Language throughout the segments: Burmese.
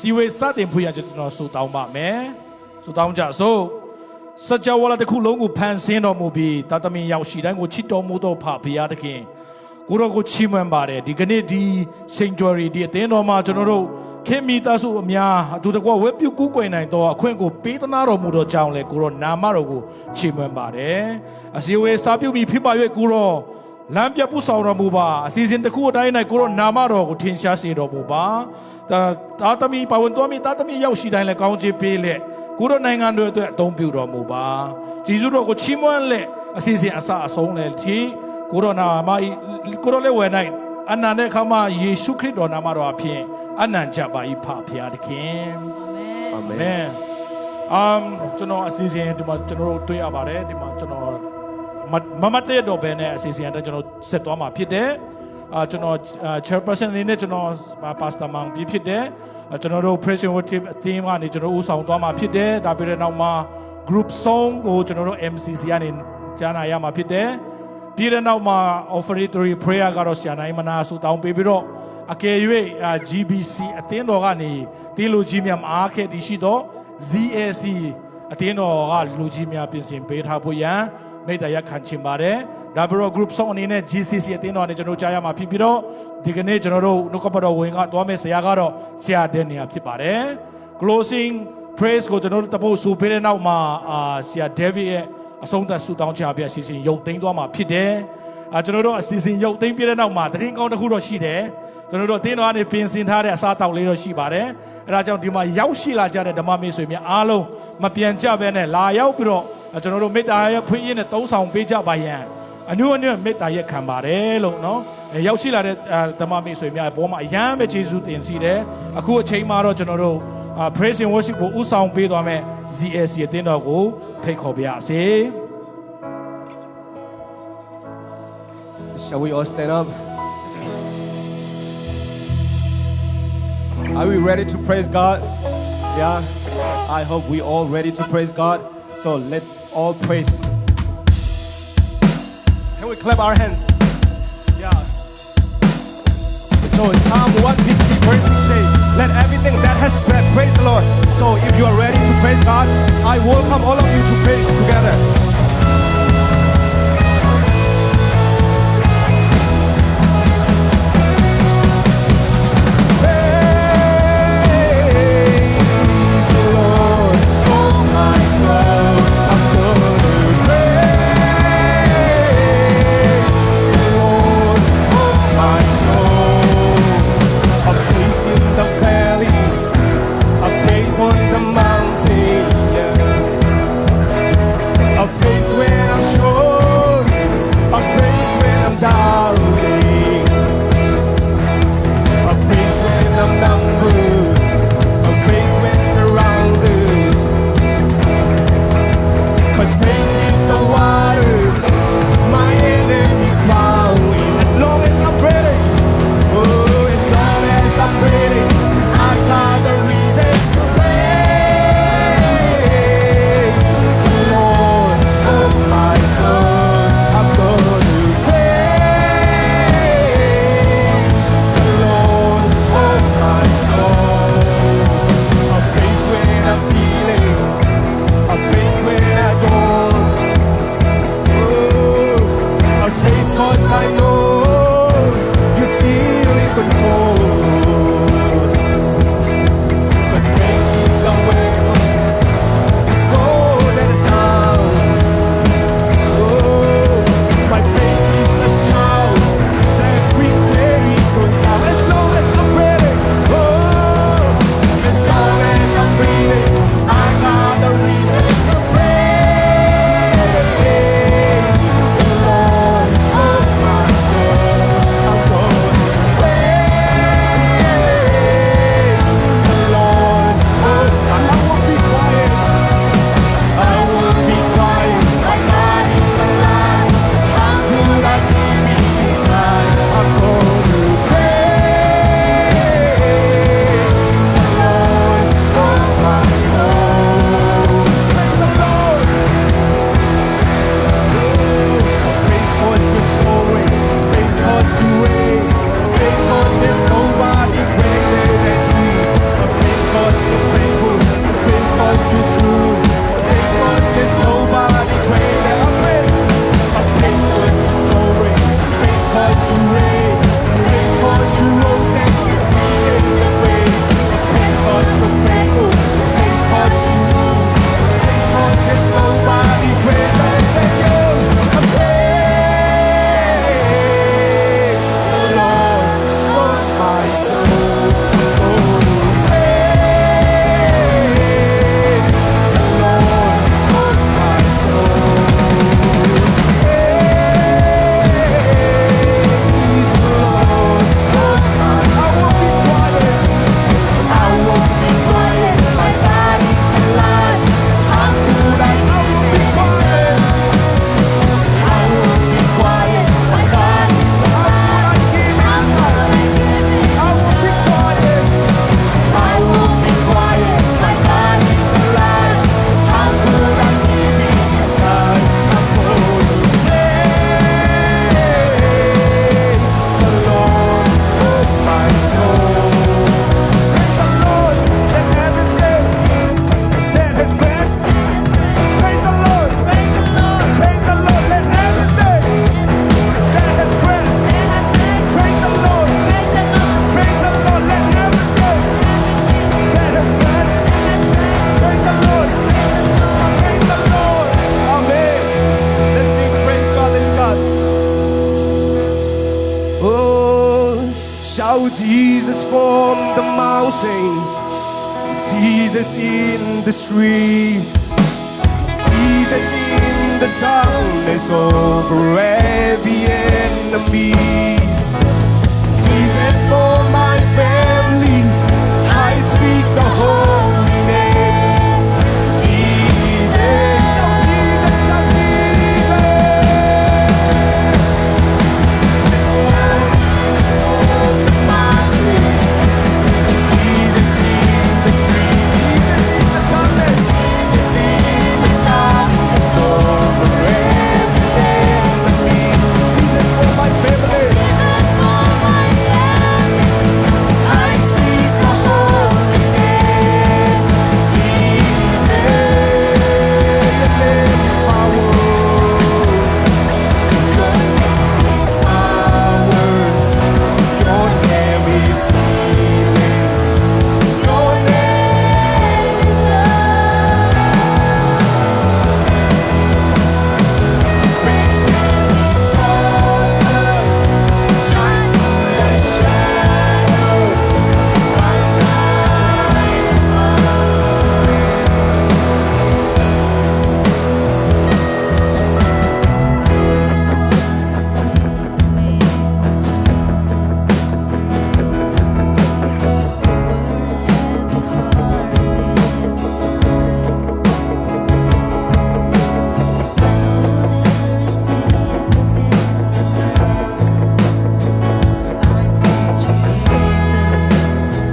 စီဝေစတင်ဖွင့်ရကျွန်တော်ဆုတောင်းပါမယ်ဆုတောင်းကြစို့စကြဝဠာတစ်ခုလုံးကိုဖန်ဆင်းတော်မူပြီးတသမင်ရောက်ရှိတိုင်းကိုချစ်တော်မူသောဖဘုရားသခင်ကိုရောကိုချီးမွမ်းပါတယ်ဒီကနေ့ဒီစိန်ကျော်ရီဒီအသင်းတော်မှာကျွန်တော်တို့ခင်မီသားစုအများအတူတကွဝဲပြုကူးကွယ်နိုင်တော့အခွင့်ကိုပေးသနာတော်မူသောကြောင့်လေကိုရောနာမတော်ကိုချီးမွမ်းပါတယ်အစီဝေစာပြုပြီးဖြစ်ပါ၍ကိုရောလမ်းပြပူဆောင်တော်မူပါအစီအစဉ်တစ်ခုအတိုင်း၌ကိုရောနာမတော်ကိုထင်ရှားစေတော်မူပါတာသမီပါဝင်တော်မီတာသမီရောက်ရှိတိုင်းလည်းကောင်းချီးပေးလက်ကိုရောနိုင်ငံတော်အတွက်အသုံးပြုတော်မူပါဂျေဇုတော်ကိုချီးမွမ်းလက်အစီအစဉ်အစအဆုံးလည်းဒီကိုရောနာမကိုရောလည်းဝယ်နိုင်အနန္တခမယေရှုခရစ်တော်နာမတော်အဖြစ်အနန္တကြပါ၏ဖဖျားသခင်အာမင်ကျွန်တော်အစီအစဉ်ဒီမှာကျွန်တော်တို့တွေ့ရပါတယ်ဒီမှာကျွန်တော်မမတဲ့တော့ဘယ်နဲ့အစီအစဉ်တဲ့ကျွန်တော်ဆက်သွားမှာဖြစ်တယ်ကျွန်တော် chairperson အနေနဲ့ကျွန်တော် pastor မောင်ပြဖြစ်တယ်ကျွန်တော်တို့ praise and worship team ကနေကျွန်တော်ဦးဆောင်သွားမှာဖြစ်တယ်ဒါပြီးတဲ့နောက်မှာ group song ကိုကျွန်တော်တို့ MCC ကနေကြားနာရမှာဖြစ်တယ်ပြီးတဲ့နောက်မှာ offertory prayer ကတော့ဆရာနိုင်မနာဆုတောင်းပေးပြီးတော့အကယ်၍GBC အသင်းတော်ကနေတင်းလူကြီးများအားခဲ့တည်ရှိတော့ ZAC အသင်းတော်ကလူကြီးများပြင်ဆင်ပေးထားဖို့ရန်မိတ္တရခံချင်ပါတယ်ဒါပြီးတော့ group song အနေနဲ့ GCC အသင်းတော်နဲ့ကျွန်တော်ကြားရမှာဖြစ်ပြီးတော့ဒီကနေ့ကျွန်တော်တို့နှုတ်ကပတ်တော်ဝင်ကတွားမယ့်ဆရာကတော့ဆရာဒန်နီယာဖြစ်ပါတယ် closing praise ကိုကျွန်တော်တို့တပုတ်ဆိုပေးတဲ့နောက်မှာဆရာ David ရဲ့အဆုံးသတ်ဆုတောင်းချပြအစီအစဉ်ရုပ်သိမ်းသွားမှာဖြစ်တယ်ကျွန်တော်တို့အစီအစဉ်ရုပ်သိမ်းပြတဲ့နောက်မှာသတင်းကောင်းတစ်ခုတော့ရှိတယ်ကျွန်တော်တို့အသင်းတော်ကနေပြင်ဆင်ထားတဲ့အစားအသောက်လေးတော့ရှိပါတယ်အဲဒါကြောင့်ဒီမှာရောက်ရှိလာကြတဲ့ဓမ္မမိတ်ဆွေများအားလုံးမပြန်ကြဘဲနဲ့လာရောက်ပြီးတော့ကျွန်တော်တို့မေတ္တာရဲ့ဖွင့်ရင်းနဲ့သုံးဆောင်ပေးကြပါရန်အညွန့်အညွန့်မေတ္တာရဲ့ခံပါတယ်လို့နော်ရောက်ရှိလာတဲ့ဓမ္မမိတ်ဆွေများဘောမှာအယမ်းပဲယေရှုတင်စီတယ်အခုအချိန်မှာတော့ကျွန်တော်တို့praise and worship ကိုဥဆောင်ပေးသွားမယ် ZAC အသင်းတော်ကိုဖိတ်ခေါ်ပါရစေ Shall we all stand up? Are we ready to praise God? Yeah, I hope we all ready to praise God. So let all praise. Can we clap our hands? Yeah. So Psalm 150 verse 6 says, let everything that has breath praise the Lord. So if you are ready to praise God, I welcome all of you to praise together. Jesus in the streets, Jesus in the darkness over every enemies. Jesus for my family, I speak the holy name. Jesus, shout Jesus, shout Jesus. Jesus in the street, Jesus in the darkness, Jesus in the darkness over every enemy. Jesus for my family. I speak the holy name. Jesus, your name is power. Your name is power. Your name is healing. Your name is love. Break every stronghold. Shine through the shadows. My light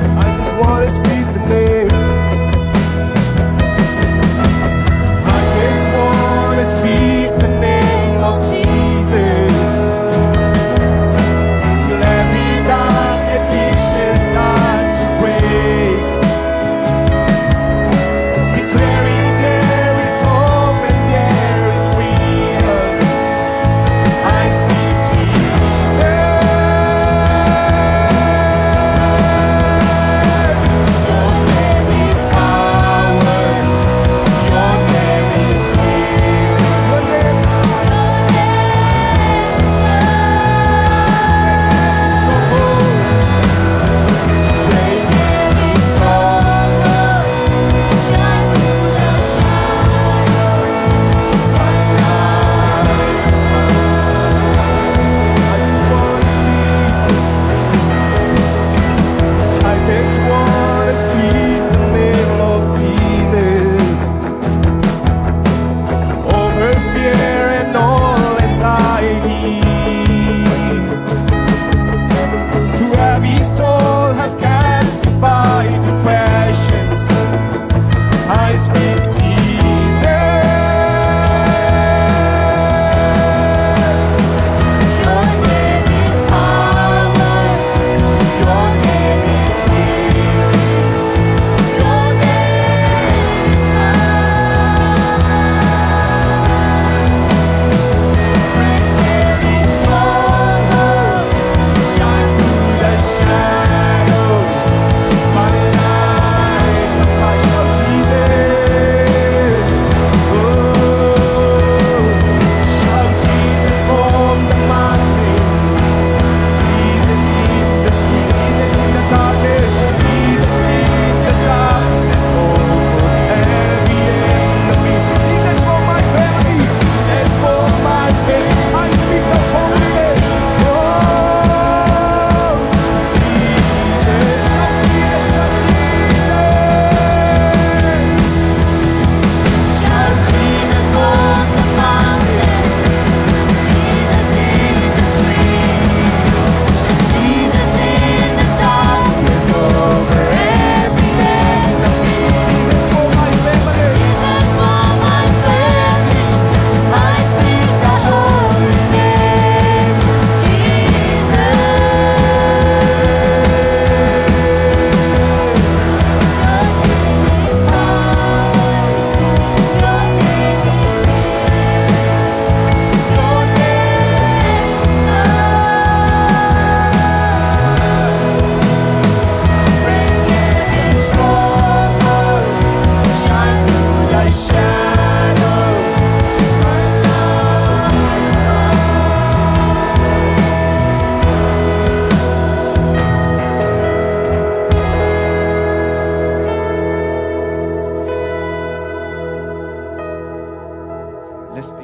I just wanna speak the name. I just wanna speak the name of Jesus. Till every dark addiction start to break. Declaring there is hope and there is freedom. I speak Jesus. Your name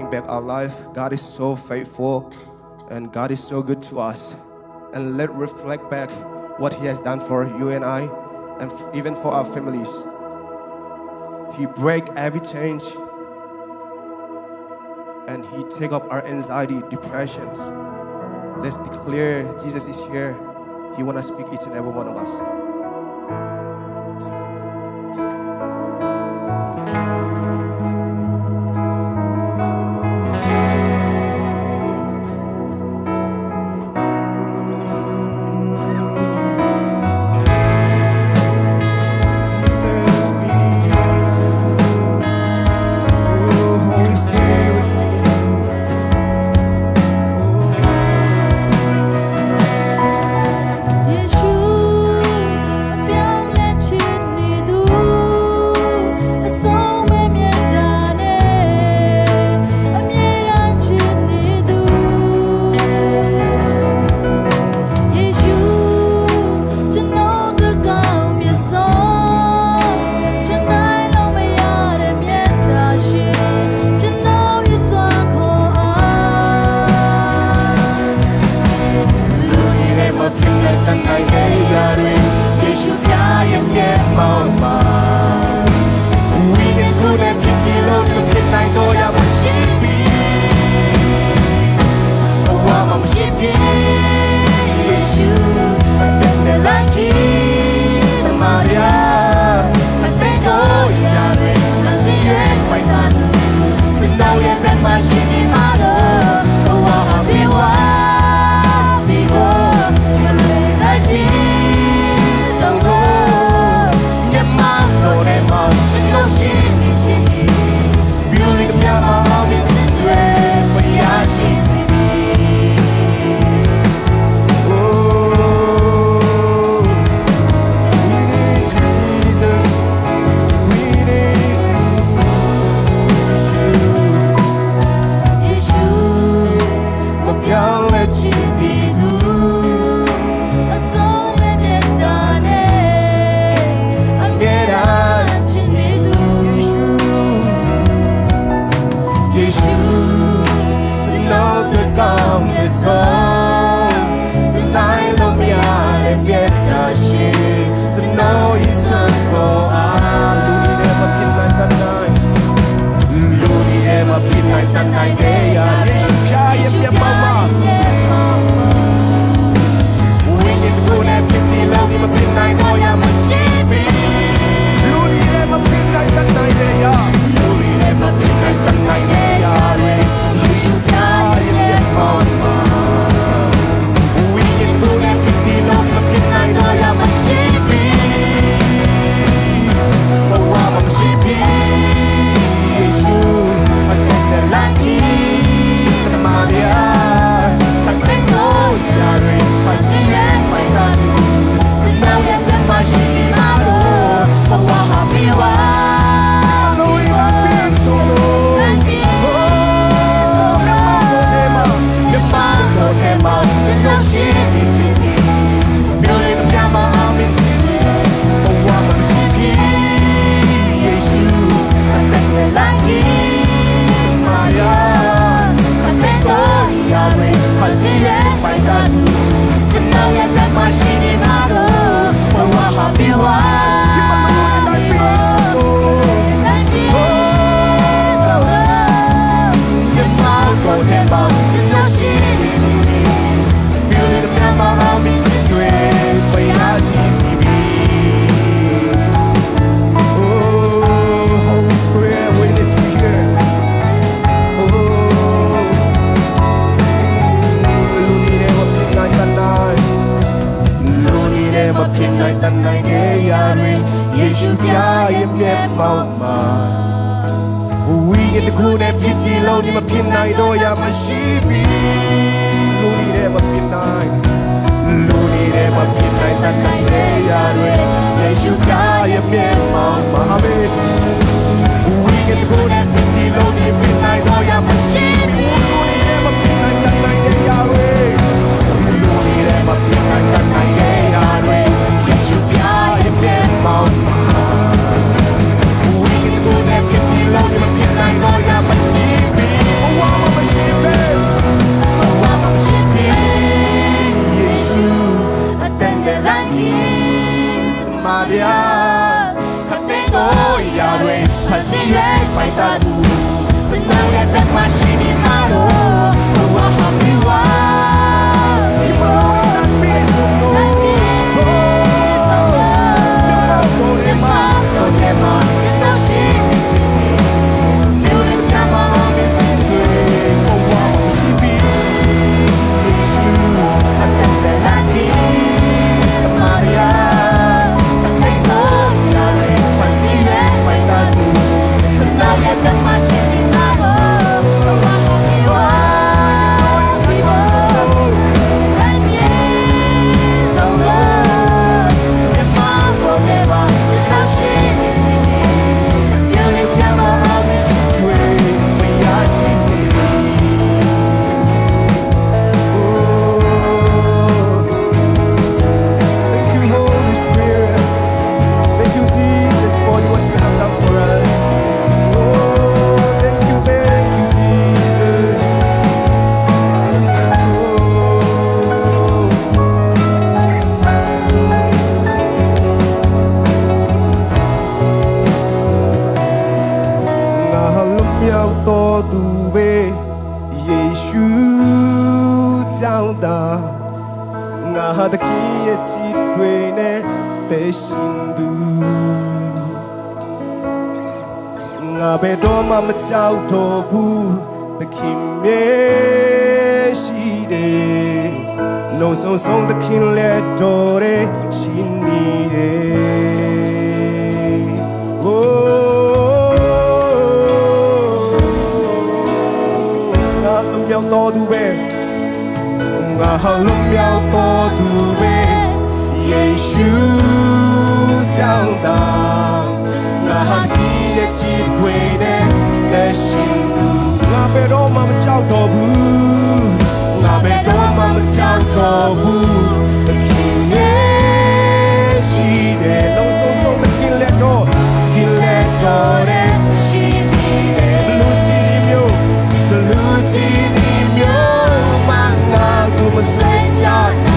think back our life, God is so faithful and God is so good to us. And let's reflect back what He has done for you and I, and even for our families. He break every change, and He take up our anxiety, depressions. Let's declare Jesus is here. He wanna speak each and every one of us. စီရဲပိုက်တာသူစနာရဲ့ဘက်မှာရှိနေမှာတော့ဘဝဟာမီဝါဒီမောပြေဆုံးလို့ဒီမှာတော့ဒီမှာချစ်တော့ရှိနေချင်တယ်လူတွေကမှမမြင်ချင်တယ်ဘဝရှိပြီရှိအတန်တဲ့လာနေမာရီယာ的基业基对呢的心度，我被多妈妈教托付的金面是的，龙松松的金来多的心里的，哦，我都要多度呗。我好龙标多度呗，耶稣长大，我好第一机会的心路，我被罗妈妈教导不，我被罗妈妈教导不，听耶西的龙松松的听来多的心里的，路基里面，路基里面。我随家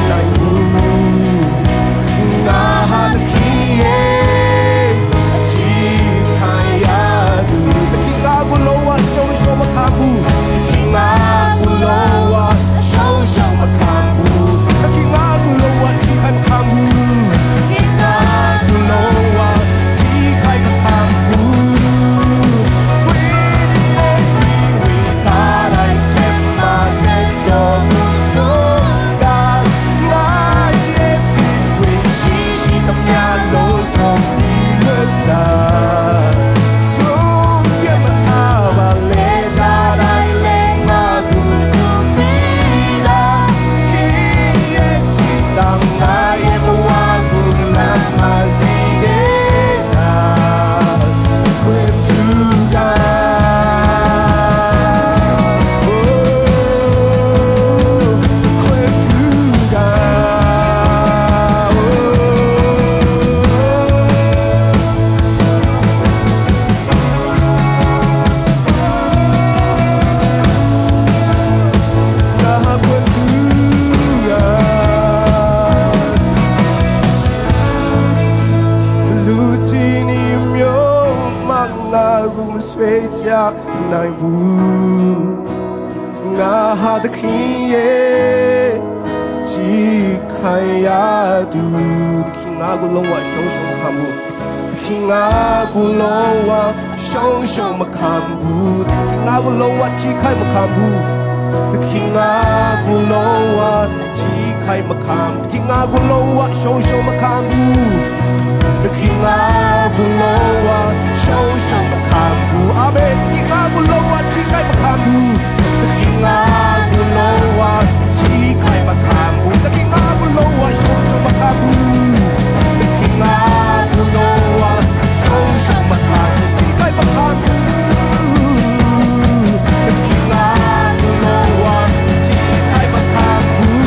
来舞，那哈的气耶，气开呀度，的听阿古罗哇，手手嘛看不，听阿古罗哇，手手嘛看不，的听阿古罗哇，气开嘛看不，听阿古罗哇，气开嘛看不。နိုင်ဘူးငါဟာသခင်ရဲ့ကြည်ခံရသူသခင်ငါကိုလုံးဝရှုံးရှုံးမခံဘူးသခင်ငါကိုလုံးဝရှုံးရှုံးမခံဘူးသခင်ငါကိုလုံးဝကြည်ခိုင်မခံဘူးသခင်ငါကိုလုံးဝကြည်ခိုင်မခံသခင်ငါကိုလုံးဝရှုံးရှုံးမခံဘူးသခင်ငါကိုလုံးဝရှုံးရှုံးမခံဘူးအာမင်သခင်ငါကိုလုံးဝကြည်ခိုင်မခံဘူးသခင်ငါကိုလုံးဝကြည်ခိုင်မခံဘူးသခင်ငါကိုလုံးဝရှုံးရှုံးမခံဘူးသခင်ငါကိုလုံးဝရှုံးရှုံးမခံဘူးကြည်ခိုင်မခံဘူးသခင်ငါကိုလုံးဝကြည်ခိုင်မခံဘူး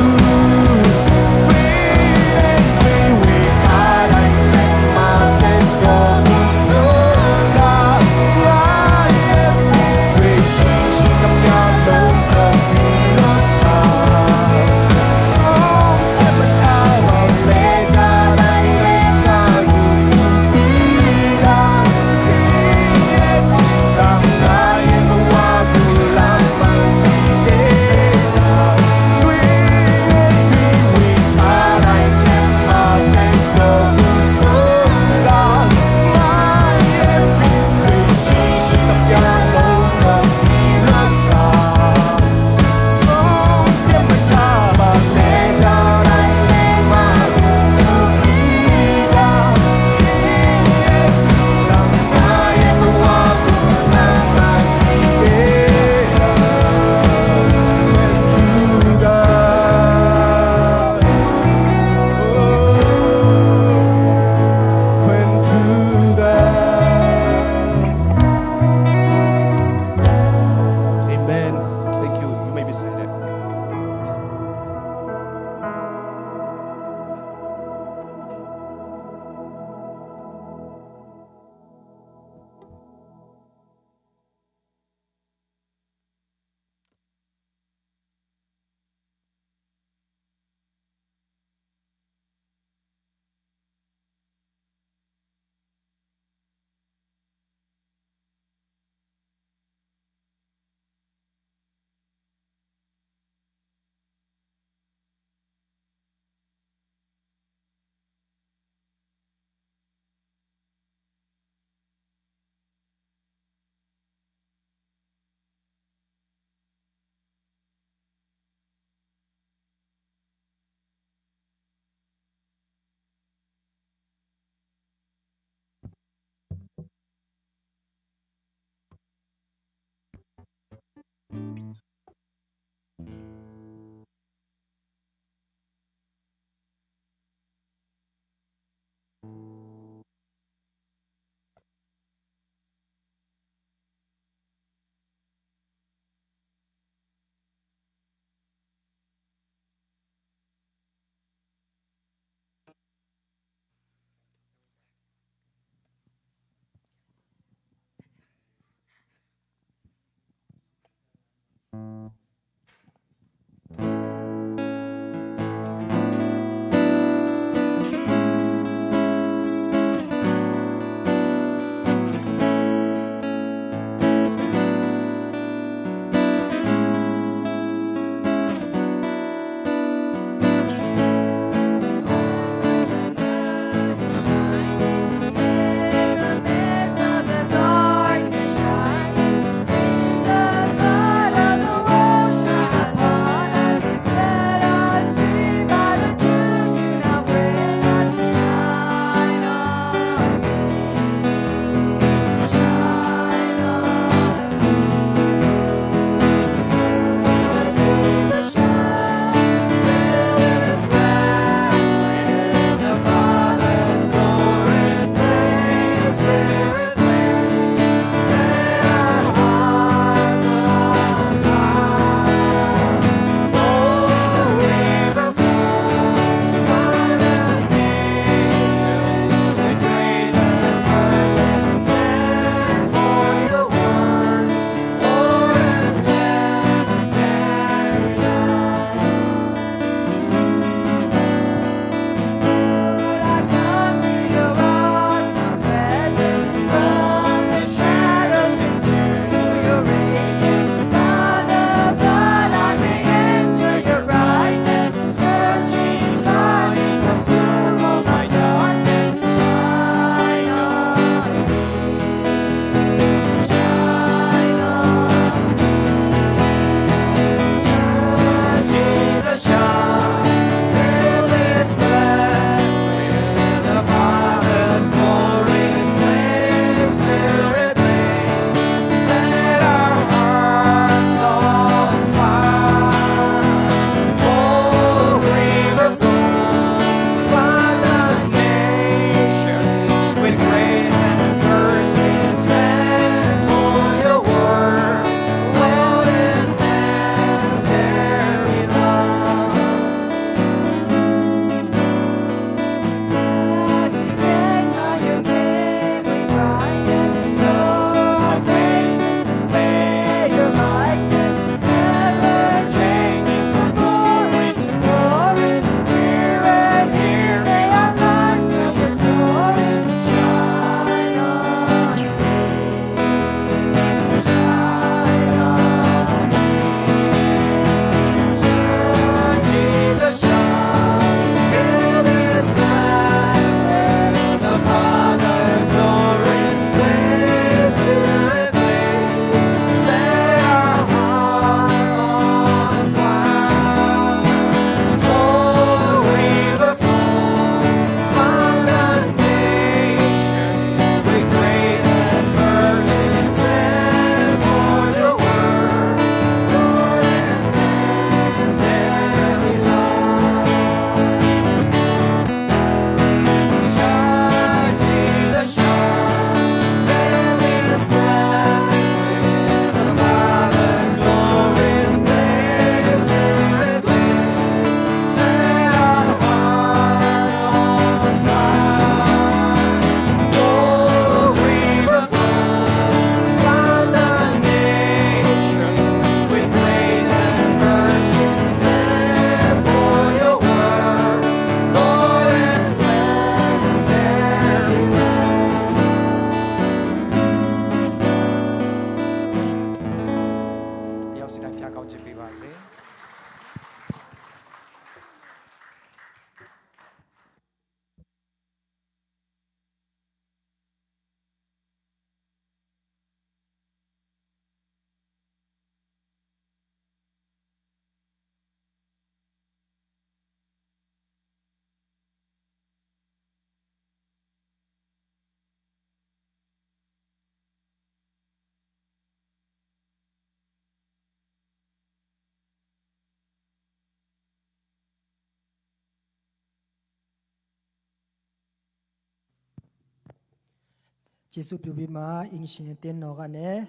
ကျေးဇူးပြုပြီးမှအင်းရှင်တင်းတော်ကလည်း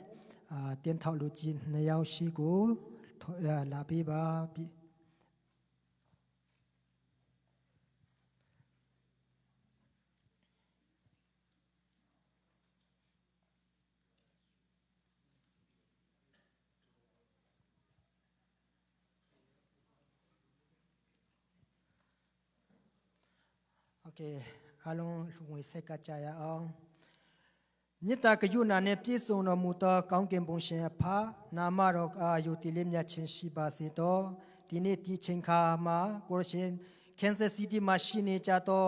တင်းထောက်လူကြီး2ယောက်ရှိကိုလာပေးပါပြီ โอเคအားလုံးလူဝင်ဆက်ကကြရအောင်မေတ္တာကရုဏာနဲ့ပြည့်စုံတော်မူသောကောင်းကင်ဘုံရှင်အဖနာမတော်အားယုတည်လေးမြတ်ခြင်းရှိပါစေသောဒီနေ့ဒီချိန်ခါမှာကိုရရှင်ကန်ဆာစီးတီးမှာရှိနေကြသော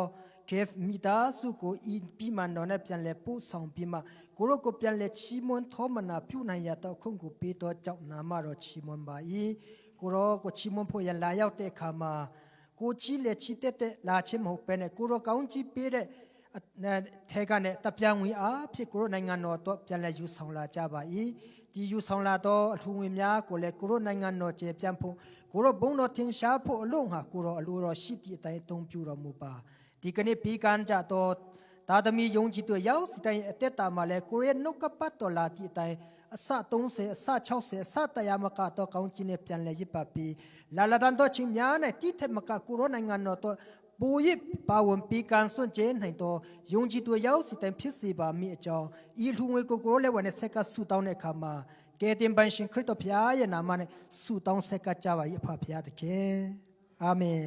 ကေဖ်မီတာစုကိုဤပြီးမှန်တော်နဲ့ပြန်လဲပို့ဆောင်ပြီးမှကိုရောကိုပြန်လဲချီးမွမ်းထောမနာပြုနိုင်ရသောခုံကိုပေးသောကြောင့်နာမတော်ချီးမွမ်းပါ၏ကိုရောကိုချီးမွမ်းဖို့ရလာရောက်တဲ့အခါမှာကိုချီလေချီတဲ့လာချင်းမဟုတ်ပဲနဲ့ကိုရောကောင်းကြီးပေးတဲ့ထဲကနေတပြားငွေအားဖြစ်ကိုရောနိုင်ငံတော်တော့ပြန်လဲယူဆောင်လာကြပါ၏ဒီယူဆောင်လာတော့အထူးငွေများကိုလည်းကိုရောနိုင်ငံတော်ကျေပြန်ဖို့ကိုရောဘုံတော်ထင်ရှားဖို့အလို့ငါကိုရောအလိုတော်ရှိသည့်အတိုင်းအသုံးပြုတော်မူပါဒီကနေ့ပြီးကန်ကြတော့သာသမီယုံကြည်သူရောက်စီတိုင်းအသက်တာမှာလဲကိုရဲနှုတ်ကပတ်တော်လာသည့်အတိုင်းအစ30အစ60အစတရားမကတော့ကောင်းကြီးနဲ့ပြန်လဲရစ်ပါပြီးလာလာတန်တော့ချင်းများနဲ့တိထက်မကကိုရောနိုင်ငံတော်တော့ဘူရစ်ပါဝင်ပြီးကန်စွန့်ကျဲနိုင်တော့ယုံကြည်သူရောက်စီတိုင်းဖြစ်စေပါမိအကြောင်းဤလူငွေကိုရောလဲဝင်ဆက်ကဆူတောင်းတဲ့အခါမှာကယ်တင်ပိုင်ရှင်ခရစ်တော်ဖျားရဲ့နာမနဲ့ဆူတောင်းဆက်ကကြပါ၏အဖဖျားတခင်အာမင်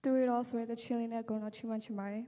Through it all, so the chilling at going on too much, Mari.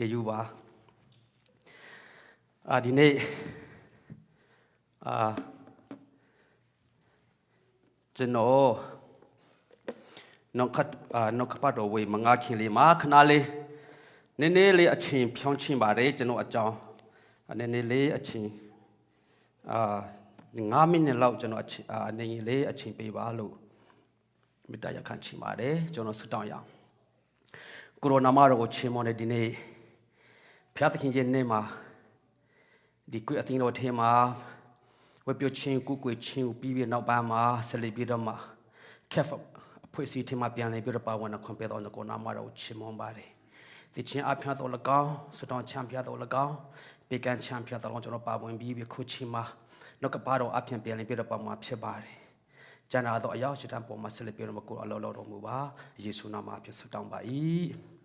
ကျေးဇူးပါဒီနေ့ကျွန်တော်နောက်ခပ်တော်ဝေးမငါခင်လေးမှာခဏလေးနည်းနည်းလေးအချင်းဖြောင်းချင်းပါတယ်ကျွန်တော်အကြောင်းနည်းနည်းလေးအချင်း9 မိနစ်လောက်ကျွန်တော်အနေငယ်လေးအချင်းပေးပါလို့မေတ္တာရပ်ခံချင်ပါတယ်ကျွန်တော်ဆုတောင်းရအောင်ကိုရိုနာမတော်ကိုချီးမွမ်းတဲ့ဒီနေ့ဖျားသခင်ရဲ့နေ့မှာဒီကွေအသင်းတော်ထဲမှာဝေပြချင်းကုကွေချင်းကိုပြီးပြီးနောက်ပိုင်းမှာဆက်လက်ပြီးတော့မှကက်ဖအဖွဲ့အစည်းထဲမှာပြန်လည်ပြီးတော့ပါဝင်ခွင့်ပေးတော်ကိုနာမတော်ကိုချီးမွမ်းပါတယ်ဒီချင်းအဖျားတော်၎င်းဆုတောင်းချမ်းဖျားတော်၎င်းပေကန်ချမ်းဖျားတော်ကျွန်တော်ပါဝင်ပြီးခုချင်းမှာနောက်ကပါတော်အဖျန်ပြန်လည်ပြီးတော့ပါမှာဖြစ်ပါတယ်ကျန်တာတော့အရောက်ရှိတဲ့ပုံမှာဆက်လက်ပြီးတော့ကိုအလောတော်မူပါယေရှုနာမဖြင့်ဆုတောင်းပါ၏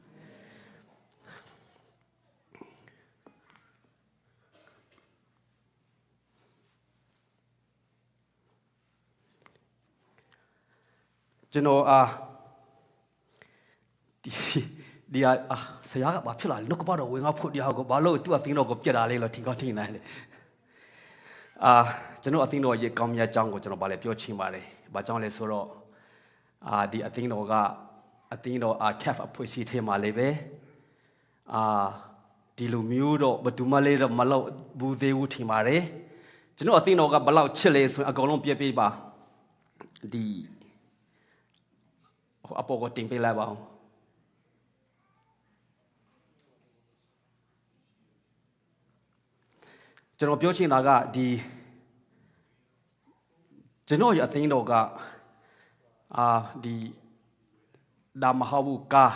ကျွန်တော်ဒီဆရာကဘာဖြစ်လာလဲနှုတ်ကပတ်တော်ဝင်ငါဖို့တရားကိုဘာလို့သူ့အသင်းတော်ကိုပြက်တာလဲလို့ထင်ကောင်းထင်နိုင်တယ်ကျွန်တော်အသင်းတော်ရဲ့ကောင်းမြတ်ကြောင်းကိုကျွန်တော်ဗာလဲပြောချင်ပါတယ်ဘာကြောင့်လဲဆိုတော့ဒီအသင်းတော်ကအသင်းတော်CAF အဖွဲ့အစည်းထဲမှာလည်းပဲဒီလိုမျိုးတော့ဘယ်သူမှလည်းတော့မလောက်ဘူးသေးဘူးထင်ပါတယ်ကျွန်တော်အသင်းတော်ကဘယ်လောက်ချစ်လဲဆိုရင်အကုန်လုံးပြည့်ပြည့်ပါဒီအပေါ်ကိုတင်ပေးလိုက်ပါအောင်ကျွန်တော်ပြောချင်တာကဒီကျွန်တော်ရဲ့အသင်းတော်ကဒီဒါမဟုတ်ဘူးကား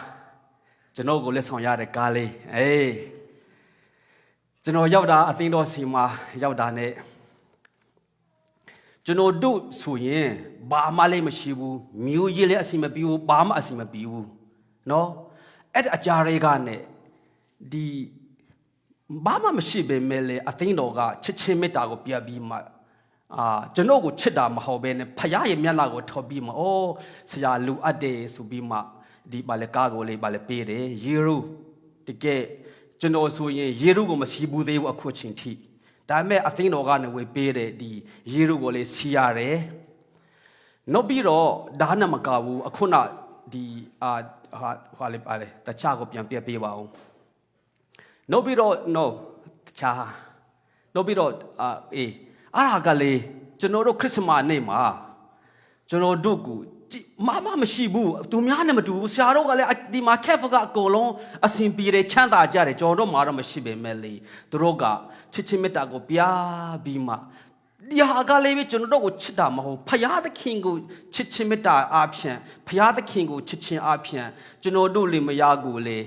ကျွန်တော်ကိုလက်ဆောင်ရတဲ့ကားလေးကျွန်တော်ရောက်တာအသင်းတော်စီမှာရောက်တာနဲ့ကျွန်တော်တို့ဆိုရင်ဘာမှလည်းမရှိဘူးမျိုးရည်လည်းအစီမပြေဘူးဘာမှအစီမပြေဘူးเนาะအဲ့အကြတွေကနဲ့ဒီဘာမှမရှိပေမဲ့လေအသင်းတော်ကချစ်ချင်းမေတ္တာကိုပြပြီးမှကျွန်တော်ကိုချစ်တာမဟုတ်ဘဲနဲ့ဖခင်ရဲ့မျက်နှာကိုထော်ပြီးမှဆရာလူအပ်တယ်ဆိုပြီးမှဒီပါလေကားကိုလေးပါလေပေးတယ်ယေရုတကယ်ကျွန်တော်ဆိုရင်ယေရုကိုမရှိဘူးသေးဘူးအခုချိန်ထိဒါပေမဲ့အသင်းတော်ကနေဝေပေးတဲ့ဒီယေရုကိုလေးစီရတယ်နောက်ပြီးတော့ဒါနဲ့မကဘူးအခုနဒီဟာလေးပါလေတခြားကိုပြန်ပြပေးပါအောင်နောက်ပြီးတော့တခြားနောက်ပြီးတော့အားဟာကလေးကျွန်တော်တို့ခရစ်စမတ်နေ့မှာကျွန်တော်တို့ကိုမရှိဘူးသူများနဲ့မတူဘူးဆရာတို့ကလည်းဒီမှာခက်ဖကအကုန်လုံးအစဉ်ပြေတယ်ချမ်းသာကြတယ်ကျွန်တော်တို့မှာတော့မရှိပေမဲ့လေသူတို့ကချစ်ချင်းမေတ္တာကိုပြပြီးမှဒီဟာကလေးပဲကျွန်တော်တို့ကိုချစ်တာမဟုတ်ဖခင်သခင်ကိုချစ်ချင်းမေတ္တာအားဖြင့်ဖခင်သခင်ကိုချစ်ချင်းအားဖြင့်ကျွန်တော်တို့လေမရကိုလေ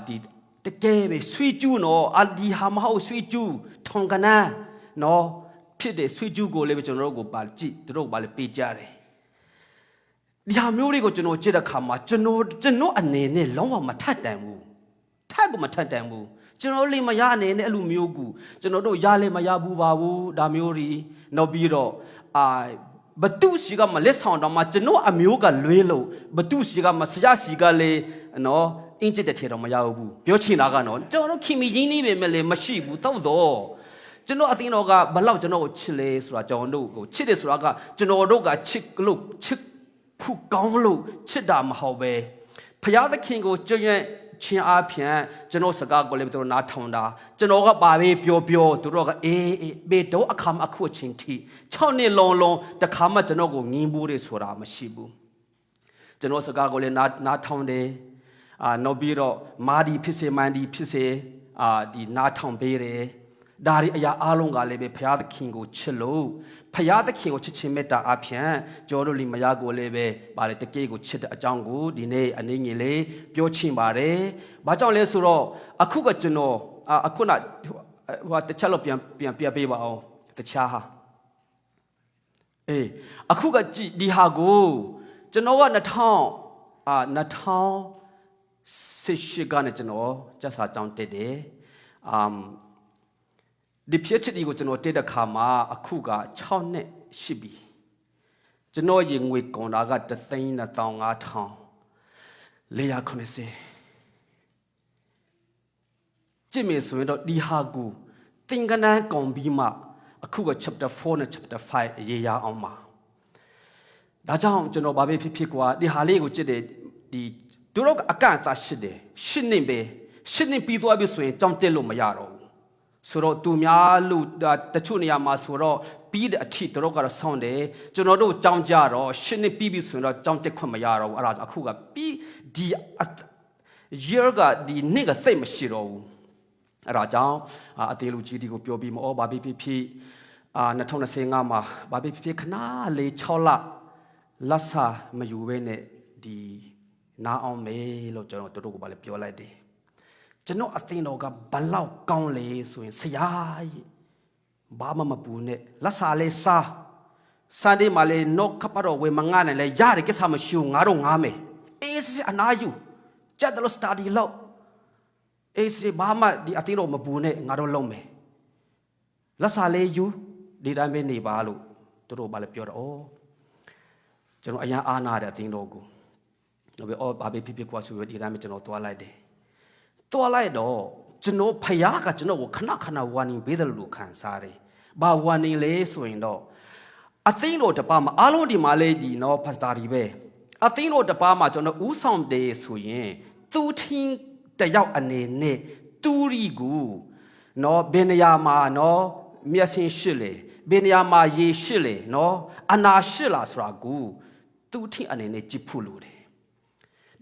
ဒီတကယ်ပဲဆွေးကျူးနော်ဒီဟာမဟုတ်ဆွေးကျူးထုံကနန်းနော်ဖြစ်တဲ့ဆွေးကျူးကိုလည်းကျွန်တော်တို့ကိုပါကြည့်သူတို့ပါလေပေးကြတယ်ဒီဟာမျိုးတွေကိုကျွန်တော်ကြည့်တဲ့အခါမှာကျွန်တော်အနေနဲ့လုံးဝမထက်တန်ဘူးထက်ကိုမထက်တန်ဘူးကျွန်တော်လေးမရအနေနဲ့အဲ့လိုမျိုးကူကျွန်တော်တို့ရလည်းမရဘူးပါဘူးဒါမျိုးတွေနောက်ပြီးတော့ဘတုစီကမလက်ဆောင်တော့မှကျွန်တော်အမျိုးကလွေးလို့ဘတုစီကမဆရာစီကလည်းနော်အင်းကျတဲ့ထဲတော့မရဘူးပြောချင်တာကနော်ကျွန်တော်ခင်မီကြီးနေပဲမဲ့လည်းမရှိဘူးတော့ကျွန်တော်အသင်းတော်ကဘလောက်ကျွန်တော်ကိုချစ်လဲဆိုတာကျွန်တော်တို့ကိုချစ်တယ်ဆိုတာကကျွန်တော်တို့ကချစ်ဖူကောင်းလို့ချစ်တာမဟုတ်ပဲဖခင်သခင်ကိုကြွရဲ့ချင်းအားဖြင့်ကျွန်တော်စကားကိုလည်းသူတို့နားထောင်တာကျွန်တော်ကပါပဲပြောသူတို့ကဘေတော့အခါမှအခုချင်းထိ6နှစ်လုံးတခါမှကျွန်တော်ကိုငင်းဘူးတယ်ဆိုတာမရှိဘူးကျွန်တော်စကားကိုလည်းနားထောင်တယ်နောက်ပြီးတော့မာဒီဖြစ်စေမန်ဒီဖြစ်စေဒီနားထောင်ပေးတယ်ဒါရီအရာအားလုံးကလည်းပဲဘုရားသခင်ကိုချစ်လို့ဘုရားသခင်ကိုချစ်ခြင်းမေတ္တာအပြင်ကျွန်တော်တို့လီမယားကိုလည်းပဲဗါလေတကယ်ကိုချစ်တဲ့အကြောင်းကိုဒီနေ့အနေငယ်လေးပြောချင်ပါတယ်။ဘာကြောင့်လဲဆိုတော့အခုကကျွန်တော်အခုနဟိုတခြားလို့ပြန်ပြပေးပါအောင်တခြားဟာအခုကဒီဟာကိုကျွန်တော်က2018ကနေကျွန်တော်ကျက်စာကြောင်းတက်တယ်ဒီဖြစ်ချစ်ဒီကိုကျွန်တော်တက်တဲ့ခါမှာအခုက6နှစ်ရှိပြီကျွန်တော်ရင်ငွေကုန်တာက3,500,490 ကြည့်မယ်ဆိုရင်တော့ဒီဟာကိုသင်္ကန်းကောင်ပြီးမှအခုက chapter 4နဲ့ chapter 5အရေးရအောင်ပါဒါကြောင့်ကျွန်တော်ဘာပဲဖြစ်ကွာဒီဟာလေးကိုကြည့်တယ်ဒီတို့တော့အကန့်အသတ်ရှိတယ်ရှင်းနေပဲရှင်းနေပြီးသွားပြီဆိုရင်ကြောင်းတက်လို့မရတော့ဘူးဆိုတော့သူများလူတချို့နေရာမှာဆိုတော့ပြီးတဲ့အထိတို့ကတော့ဆောင်းတယ်ကျွန်တော်တို့ကြောင်းကြတော့ရှင်းနေပြီးပြီဆိုရင်တော့ကြောင်းတက်ခွင့်မရတော့ဘူးအဲ့ဒါအခုကပြီးဒီ year ကဒီနေ့ကစိတ်မရှိတော့ဘူးအဲ့ဒါကြောင့်အသေးလူကြီးဒီကိုပြောပြီးမဩဘာဖြစ်2025မှာဘာဖြစ်ခဏလေး6လလက်စာမယူဘဲနဲ့ဒီနားအောင်မေလို့ကျွန်တော်တို့ကဘာလဲပြောလိုက်တယ်ကျွန်တော်အသိတော်ကဘလောက်ကောင်းလေဆိုရင်ဆရာကြီးဘာမှမပူနဲ့လက်စာလေးစားစန်ဒေးမှာလေနော့ခပ်တော့ဝေမငါနဲ့လေရတယ်ကိစ္စမရှိဘူးငါတို့ငားမယ်အေးစစ်အနာယူကြက်တယ်လို့ study လို့အေးစစ်ဘာမှဒီအသိတော်မပူနဲ့ငါတို့လုံးမယ်လက်စာလေးယူဒီတိုင်းပဲနေပါလို့တို့ဘာလဲပြောတော့ကျွန်တော်အရန်အားနာတဲ့အသိတော်ကိုတော့ဘာဖြစ်ကွာဆိုရဒီတိုင်းပဲကျွန်တော်တွားလိုက်တယ်တွားလိုက်တော့ကျွန်တော်ဖယားကကျွန်တော်ကိုခဏဝါနင်းပေးတယ်လို့ခံစားတယ်ဘာဝါနင်းလဲဆိုရင်တော့အသိတော်တပါမှာအားလုံးဒီမှာလေဒီနော်ဖတ်တာဒီပဲအသိတော်တပါမှာကျွန်တော်ဥဆောင်တယ်ဆိုရင်သူထင်းတယောက်အနေနဲ့တူရီကိုနော်ဘယ်နေရာမှာနော်မျက်စင်ရှိလေဘယ်နေရာမှာရေရှိလေနော်အနာရှိလားဆိုတာကိုသူထင်းအနေနဲ့ကြည့်ဖို့လိုတယ်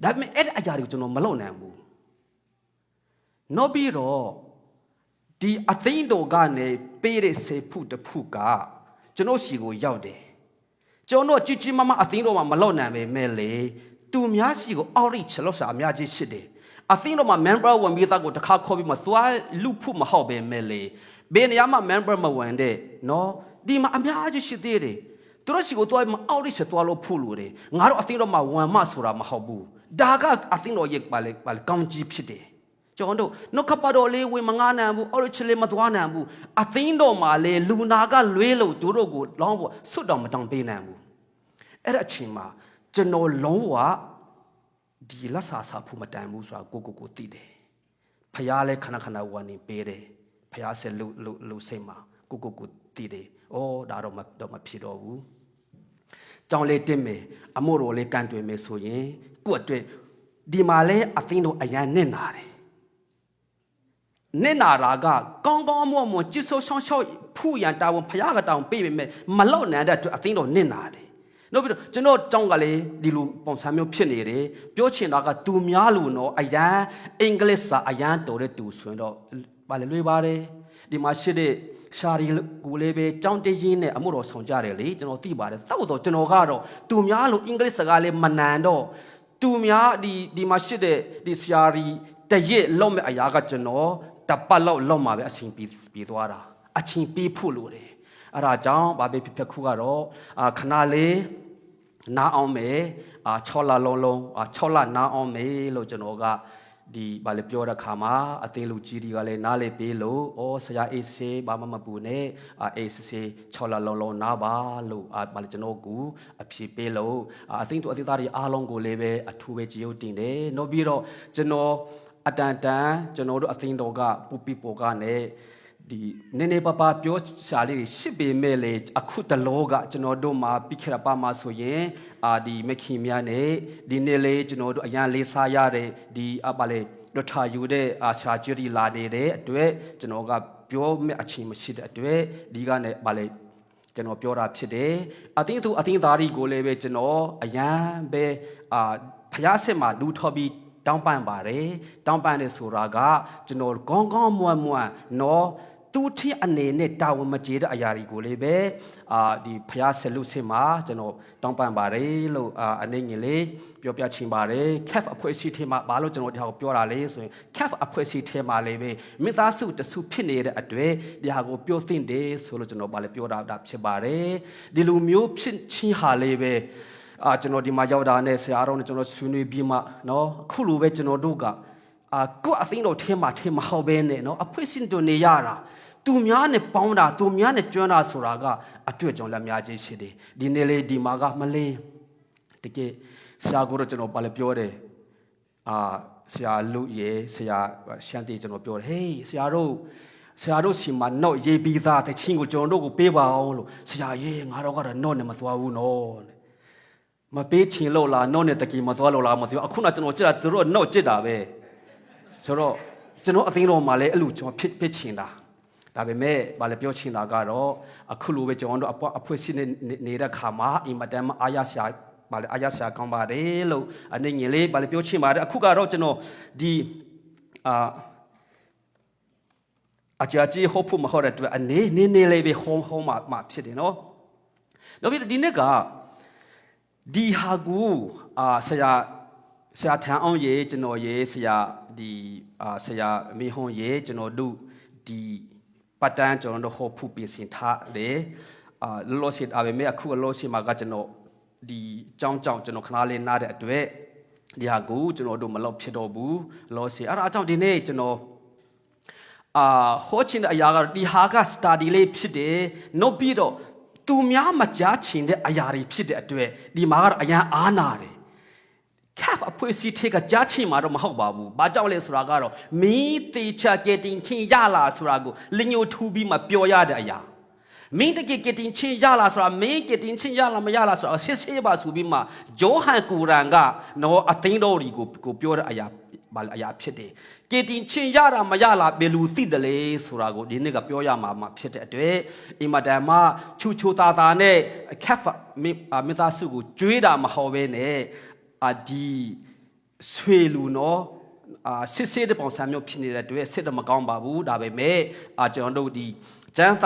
ဒါပေမဲ့အဲ့အရာတွေကိုကျွန်တော်မလုပ်နိုင်ဘူးနောက်ပြီးတော့ဒီအသိတော်ကနေပေးတဲ့စေဖို့တဖုကကျွန်တော်စီကိုရောက်တယ်ကျွန်တော်ကြီးမမအသိတော်မှာမလုပ်နိုင်ပဲမဲ့လေသူများစီကိုအောက်ရိချလို့ဆိုတာအများကြီးရှိတယ်အသိတော်မှာ member ဝင်ပြီးသားကိုတစ်ခါခေါ်ပြီးမှသွားလူဖို့မဟုတ်ပဲမဲ့လေဘယ်နေရာမှာ member မဝင်တဲ့နော်ဒီမှာအများကြီးရှိသေးတယ်သူတို့စီကိုသွားမှအောက်ရိချသွားလို့ဖို့လို့တယ်ငါတို့အသိတော်မှာဝင်မဆိုတာမဟုတ်ဘူးဒါကအသိတော်ရဲ့ပါလေကောင်းကြီးဖြစ်တယ်ကျွန်တော်တို့နှုတ်ခပါတော်လေးဝင်မငားနိုင်ဘူးအော်ရချလေးမသွားနိုင်ဘူးအသိတော်မှာလေလူနာကလွဲလို့တို့ကိုလောင်းဖို့ဆွတ်တော်မတောင်းပေးနိုင်ဘူးအဲ့ဒါအချိန်မှာကျွန်တော်လုံးဝဒီလက်စာစာဖို့မတန်ဘူးဆိုတာကိုသိတယ်ဖယားလည်းခဏဝါနေပေးတယ်ဖယားဆက်လူစိတ်မှာကိုသိတယ်အော်ဒါတော့မဖြစ်တော့ဘူးကြောင်းလေးတင်မယ်အမို့တော်လေးကန်တွင်မယ်ဆိုရင်ကိုယ့်အတွက်ဒီမှာလဲအသိတော်အရန်နစ်နာတယ်နစ်နာတာကကောင်းမွန်ကြစ်ဆိုးရှောင်းဖူရန်တာဝန်ဖယားကတောင်ပေးပေမဲ့မလောက်နိုင်တဲ့အတွက်အသိတော်နစ်နာတယ်နောက်ပြီးတော့ကျွန်တော်တောင်းကလေးဒီလိုပုံစံမျိုးဖြစ်နေတယ်ပြောချင်တာကသူများလို့နော်အရန်အင်္ဂလိပ်စာအရန်တော်တဲ့သူဆိုရင်တော့ဘာလဲလွေပါတယ်ဒီမှာရှိတဲ့ရှာရီကိုလေးပဲကြောင်းတရင်းနဲ့အမှုတော်ဆောင်ကြတယ်လေကျွန်တော်သိပါတယ်သောက်တော့ကျွန်တော်ကတော့သူများလို့အင်္ဂလိပ်စကားလေးမနန်တော့သူများဒီမှာရှိတဲ့ဒီရှာရီတရက်လောက်မဲ့အရာကကျွန်တော်တပတ်လောက်မှာပဲအချိန်ပြီးသွားတာအချိန်ပြီးဖို့လို့တယ်အဲ့ဒါကြောင့်ဘာပဲဖြစ်ခုကတော့ခဏလေးနားအောင်မယ်6လလုံး6လနားအောင်မယ်လို့ကျွန်တော်ကဒီဘာလဲပြောတဲ့ခါမှာအသေးလူကြီးတွေကလည်းနားလေပေးလို့ဆရာအေးစေးဘာမှမပူနဲ့အေးစေး6လလုံးနားပါလို့ဘာလဲကျွန်တော်ကအဖြေပေးလို့အသိသူအသေးသားတွေအားလုံးကိုလည်းပဲအထူးပဲကြည်ရုပ်တင်တယ်နောက်ပြီးတော့ကျွန်တော်အတန်ကျွန်တော်တို့အသိတော်ကပူပီပေါ်ကနေဒီနည်းနည်းပါးပြောရှာလေးရှစ်ပေမဲ့လေအခုတလောကကျွန်တော်တို့မှာပြီးခဲ့တာပါမှာဆိုရင်ဒီမခင်များနဲ့ဒီနေ့လေကျွန်တော်တို့အရန်လေးစားရတဲ့ဒီဘာလဲဒတ်ထာယူတဲ့ရှာဂျရီလာနေတဲ့အတွက်ကျွန်တော်ကပြောမဲ့အချိန်မရှိတဲ့အတွက်ဒီကနဲ့ဘာလဲကျွန်တော်ပြောတာဖြစ်တယ်အတင်းသားတွေကိုလည်းပဲကျွန်တော်အရန်ပဲဖျားစစ်မှာလူထော်ပြီးတောင်းပန်ပါတယ်တောင်းပန်တယ်ဆိုတာကကျွန်တော်ကောင်းမွန်နော်သူထင်းအနေနဲ့တာဝန်မကျေတဲ့အရာတွေကိုလည်းပဲဒီဖျားဆက်လို့ဆင်မှာကျွန်တော်တောင်းပန်ပါတယ်လို့အနေငယ်လေးပြောပြချင်ပါတယ် CAF အဖွဲ့အစည်းထဲမှာဘာလို့ကျွန်တော်ဒီဟာကိုပြောတာလဲဆိုရင် CAF အဖွဲ့အစည်းထဲမှာလည်းပဲမိသားစုတစုဖြစ်နေတဲ့အတွက်ဒီဟာကိုပြောသင့်တယ်ဆိုလို့ကျွန်တော်ဘာလဲပြောတာဖြစ်ပါတယ်ဒီလိုမျိုးဖြစ်ချင်းဟာလည်းပဲကျွန်တော်ဒီမှာရောက်တာနဲ့ဆရာတော်နဲ့ကျွန်တော်ဆွေးနွေးပြီးမှเนาะအခုလိုပဲကျွန်တော်တို့ကကိုယ့်အသိတော်ထဲမှာမဟုတ်ဘဲနဲ့เนาะအဖွင့်စင်တို့နေရတာသူများနဲ့ပေါင်းတာသူများနဲ့ကျွမ်းတာဆိုတာကအတွေ့အကြုံလည်းများကြီးရှိတယ်ဒီနေ့လေဒီမှာကမလေးတကယ်ဆရာကိုတော့ကျွန်တော်ပါလဲပြောတယ် ဆရာလူရေဆရာရှမ်းတီကျွန်တော်ပြောတယ်ဟေးဆရာတို့စီမှာတော့ရေးပြီးသားတချင်းကိုကျွန်တော်တို့ကိုပေးပါအောင်လို့ဆရာရေးငါတို့ကတော့တော့နဲ့မသွားဘူးနော်မပေးချင်လို့လားတော့နဲ့တကီမသွားလို့လားမသိဘူးအခုနကျွန်တော်ကြည့်တာသူတို့တော့ကြည့်တာပဲဆိုတော့ကျွန်တော်အသိတော်မှာလည်းအဲ့လိုကျွန်တော်ဖြစ်ချင်တာဒါပေမဲ့ဗာလေပြောချင်တာကတော့အခုလိုပဲကျွန်တော်တို့အဖွဲ့စစ်နေတဲ့ခါမှာအင်မတန်မှအားရစရာဗာလေအားရစရာကောင်းပါတယ်လို့အနေငယ်လေးဗာလေပြောချင်ပါတယ်အခုကတော့ကျွန်တော်ဒီအကြကြီးဟောဖို့မဟုတ်တဲ့အတွက်အနေနေလေးပဲဟောမှာဖြစ်တယ်နော်နောက်ပြီးဒီနေ့ကဒီဟာကူဆရာထန်အောင်ရေကျွန်တော်ရေဆရာမေဟွန်ရေကျွန်တော်တို့ဒီပတ်တန်းကျွန်တော်တို့ဟောဖို့ပြင်ဆင်ထားတယ်လောလောဆယ်ပဲမဲ့အခုလောလောဆယ်မှာကကျွန်တော်ဒီကြောင်းကျွန်တော်ခဏလေးနားတဲ့အတွက်ဒီဟာကူကျွန်တော်တို့မလောက်ဖြစ်တော့ဘူးလောလောဆယ်အဲ့ဒါအကြောင်းဒီနေ့ကျွန်တော်ဟောချင်တဲ့အရာကတော့ဒီဟာက study လေးဖြစ်တယ်နောက်ပြီးတော့သူများမကြားချင်တဲ့အရာတွေဖြစ်တဲ့အတွက်ဒီမှာကတော့အရန်အားနာတယ် calf အဖွဲ့အစည်းထက်ကကြားချင်မှာတော့မဟုတ်ပါဘူး။ဘာကြောင့်လဲဆိုတာကတော့မင်းတေချာကတင်ချင်းရလာဆိုတာကိုလညိုထူပြီးမှပြောရတဲ့အရာမင်းတကယ်ကတင်ချင်းရလာဆိုတာမင်းကတင်ချင်းရလာမရလာဆိုတာစစ်ပါဆိုပြီးမှဂျိုဟန်ကူရန်ကနော်အသိန်းတော်ကိုပြောတဲ့အရာအရာဖြစ်တယ်။ကတင်ချင်းရတာမရလာဘယ်လိုသိတယ်လဲဆိုတာကိုဒီနေ့ကပြောရမှာဖြစ်တဲ့အတွက်အင်မတန်မှချူတာနဲ့ calf မိသားစုကိုကြွေးတာမဟုတ်ဘဲနဲ့ဒီဆွေလူနော်စစ်တဲ့ပုံစံမျိုးဖြစ်နေတဲ့တွေ့စစ်တော့မကောင်းပါဘူးဒါပေမဲ့ကျွန်တော်တို့ဒီကျန်း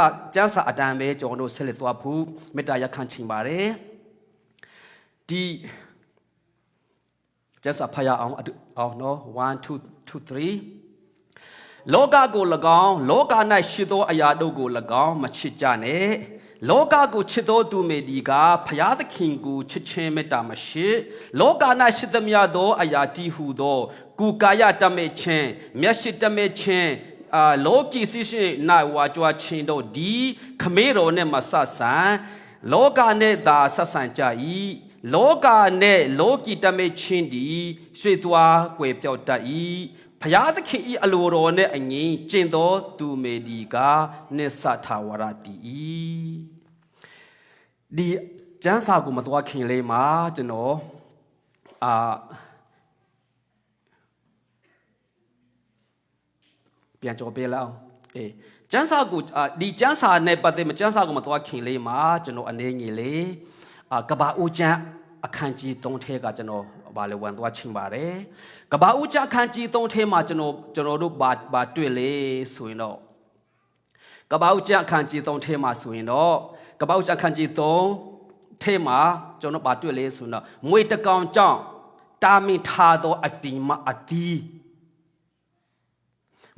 စာအတန်ပဲကျွန်တော်တို့ဆက်လက်သွားဖို့မေတ္တာရပ်ခံချင်ပါတယ်ဒီကျန်းစာဖတ်ရအောင်နော်1 2 3လောကကို၎င်းလောက၌ရှိသောအရာတို့ကို၎င်းမချစ်ကြနဲ့လောကကိုချစ်သောသူမေဒီကဖျားသခင်ကိုချစ်ခြင်းမေတ္တာမရှိလောက၌ရှိသမျှသောအရာကြီးဟုသောကိုယ်ကာယတမဲ့ခြင်းမျက်စိတမဲ့ခြင်းလောကီစီရှင်၌ဝါကြွားခြင်းတို့ဒီခမေတော်နဲ့မဆဆန်လောကနဲ့သာဆက်ဆံကြ၏လောကနဲ့လောကီတမဲ့ခြင်းဒီရွှေသွားကွယ်ပြောက်တတ်၏ဖျားသခင်ဤအလိုတော်နဲ့အငင်းကျင့်သောသူမေဒီကနစ္စထာဝရတည်၏ဒီကျမ်းစာကိုမသွားခင်လေးမှာကျွန်တော်ပြန်ကြော်ပေးလောက်ကျမ်းစာကိုဒီကျမ်းစာနဲ့ပတ်သက်မကျမ်းစာကိုမသွားခင်လေးမှာကျွန်တော်အနေငယ်လေးကဘာဦးကျမ်းအခန်းကြီး3ထဲကကျွန်တော်ဘာလဲဝန်သွားချင်ပါတယ်ကဘာဦးကျမ်းအခန်းကြီး3ထဲမှာကျွန်တော်တို့ဘာတွေ့လဲဆိုရင်တော့ကဘာဦးကျမ်းအခန်းကြီး3ထဲမှာဆိုရင်တော့ကဘာဦးကျမ်းအခန်းကြီး3ထဲမှာကျွန်တော်ဘာတွေ့လဲဆိုတော့မွေတကောင်ကြောင့်တာမင်ထားသောအပင်မအတီး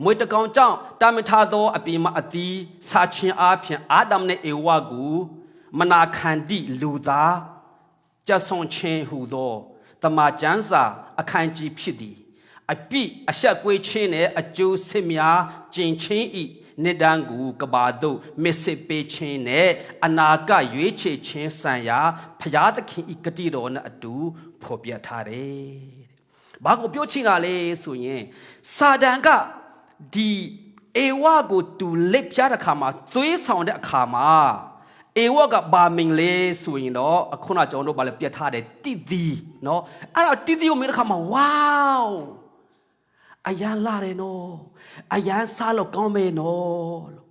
မွေတကောင်ကြောင့်တာမင်ထားသောအပင်မအတီးစာချင်းအားဖြင့်အာဒမ်နဲ့အေဝါကိုမနာခံတိလူသားကြဆုံချင်းဟူသောတမန်ကျမ်းစာအခန်းကြီးဖြစ်သည်အပြစ်အဆက်ကွေးခြင်းနဲ့အကျိုးစစ်များကျင်ချင်းဤနေတန်းကိုကဘာတို့မစ်စစ်ပေးခြင်းနဲ့အနာကရွေးချယ်ခြင်းဆံရာဖျားသခင်ဤဂတိတော်နဲ့အတူဖော်ပြထားတယ်။ဘာကိုပြောချင်တာလဲဆိုရင်စာတန်ကဒီအေဝါကိုတူလက်ပြတဲ့အခါမှာသွေးဆောင်တဲ့အခါမှာအေဝါကဘာမင်လဲဆိုရင်တော့အခုနကျွန်တော်တို့ဘာလဲပြတ်ထားတယ်တိသီနော်အဲ့တော့တိသီကိုမြင်တဲ့အခါမှာဝေါအယံလာတယ်နော်အယံစားလို့ကောင်းမယ်နော်လို့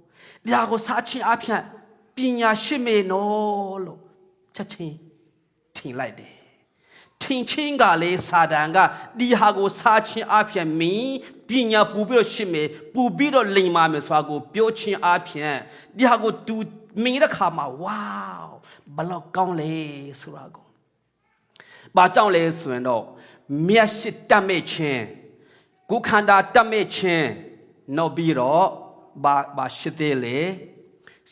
ဒီဟာကိုစားချင်းအဖြစ်ပညာရှိမယ်နော်လို့ချက်ချင်းထင်လိုက်တယ်ထင်ချင်းကလေစာတန်ကဒီဟာကိုစားချင်းအဖြစ်မင်းပညာပူပြီးတော့ရှိမယ်ပူပြီးတော့လိမ်မာမယ်ဆိုတာကိုပြောချင်းအဖြစ်ဒီဟာကိုသူမင်းတဲ့ခါမှာဝေါဘလောက်ကောင်းလဲဆိုတာကိုဘာကြောင့်လဲဆိုရင်တော့မျက်ရှိတတ်မဲ့ခြင်းကိုခန္ဓာတတ်မဲ့ခြင်းနောက်ပြီးတော့ဘာရှိသေးလဲ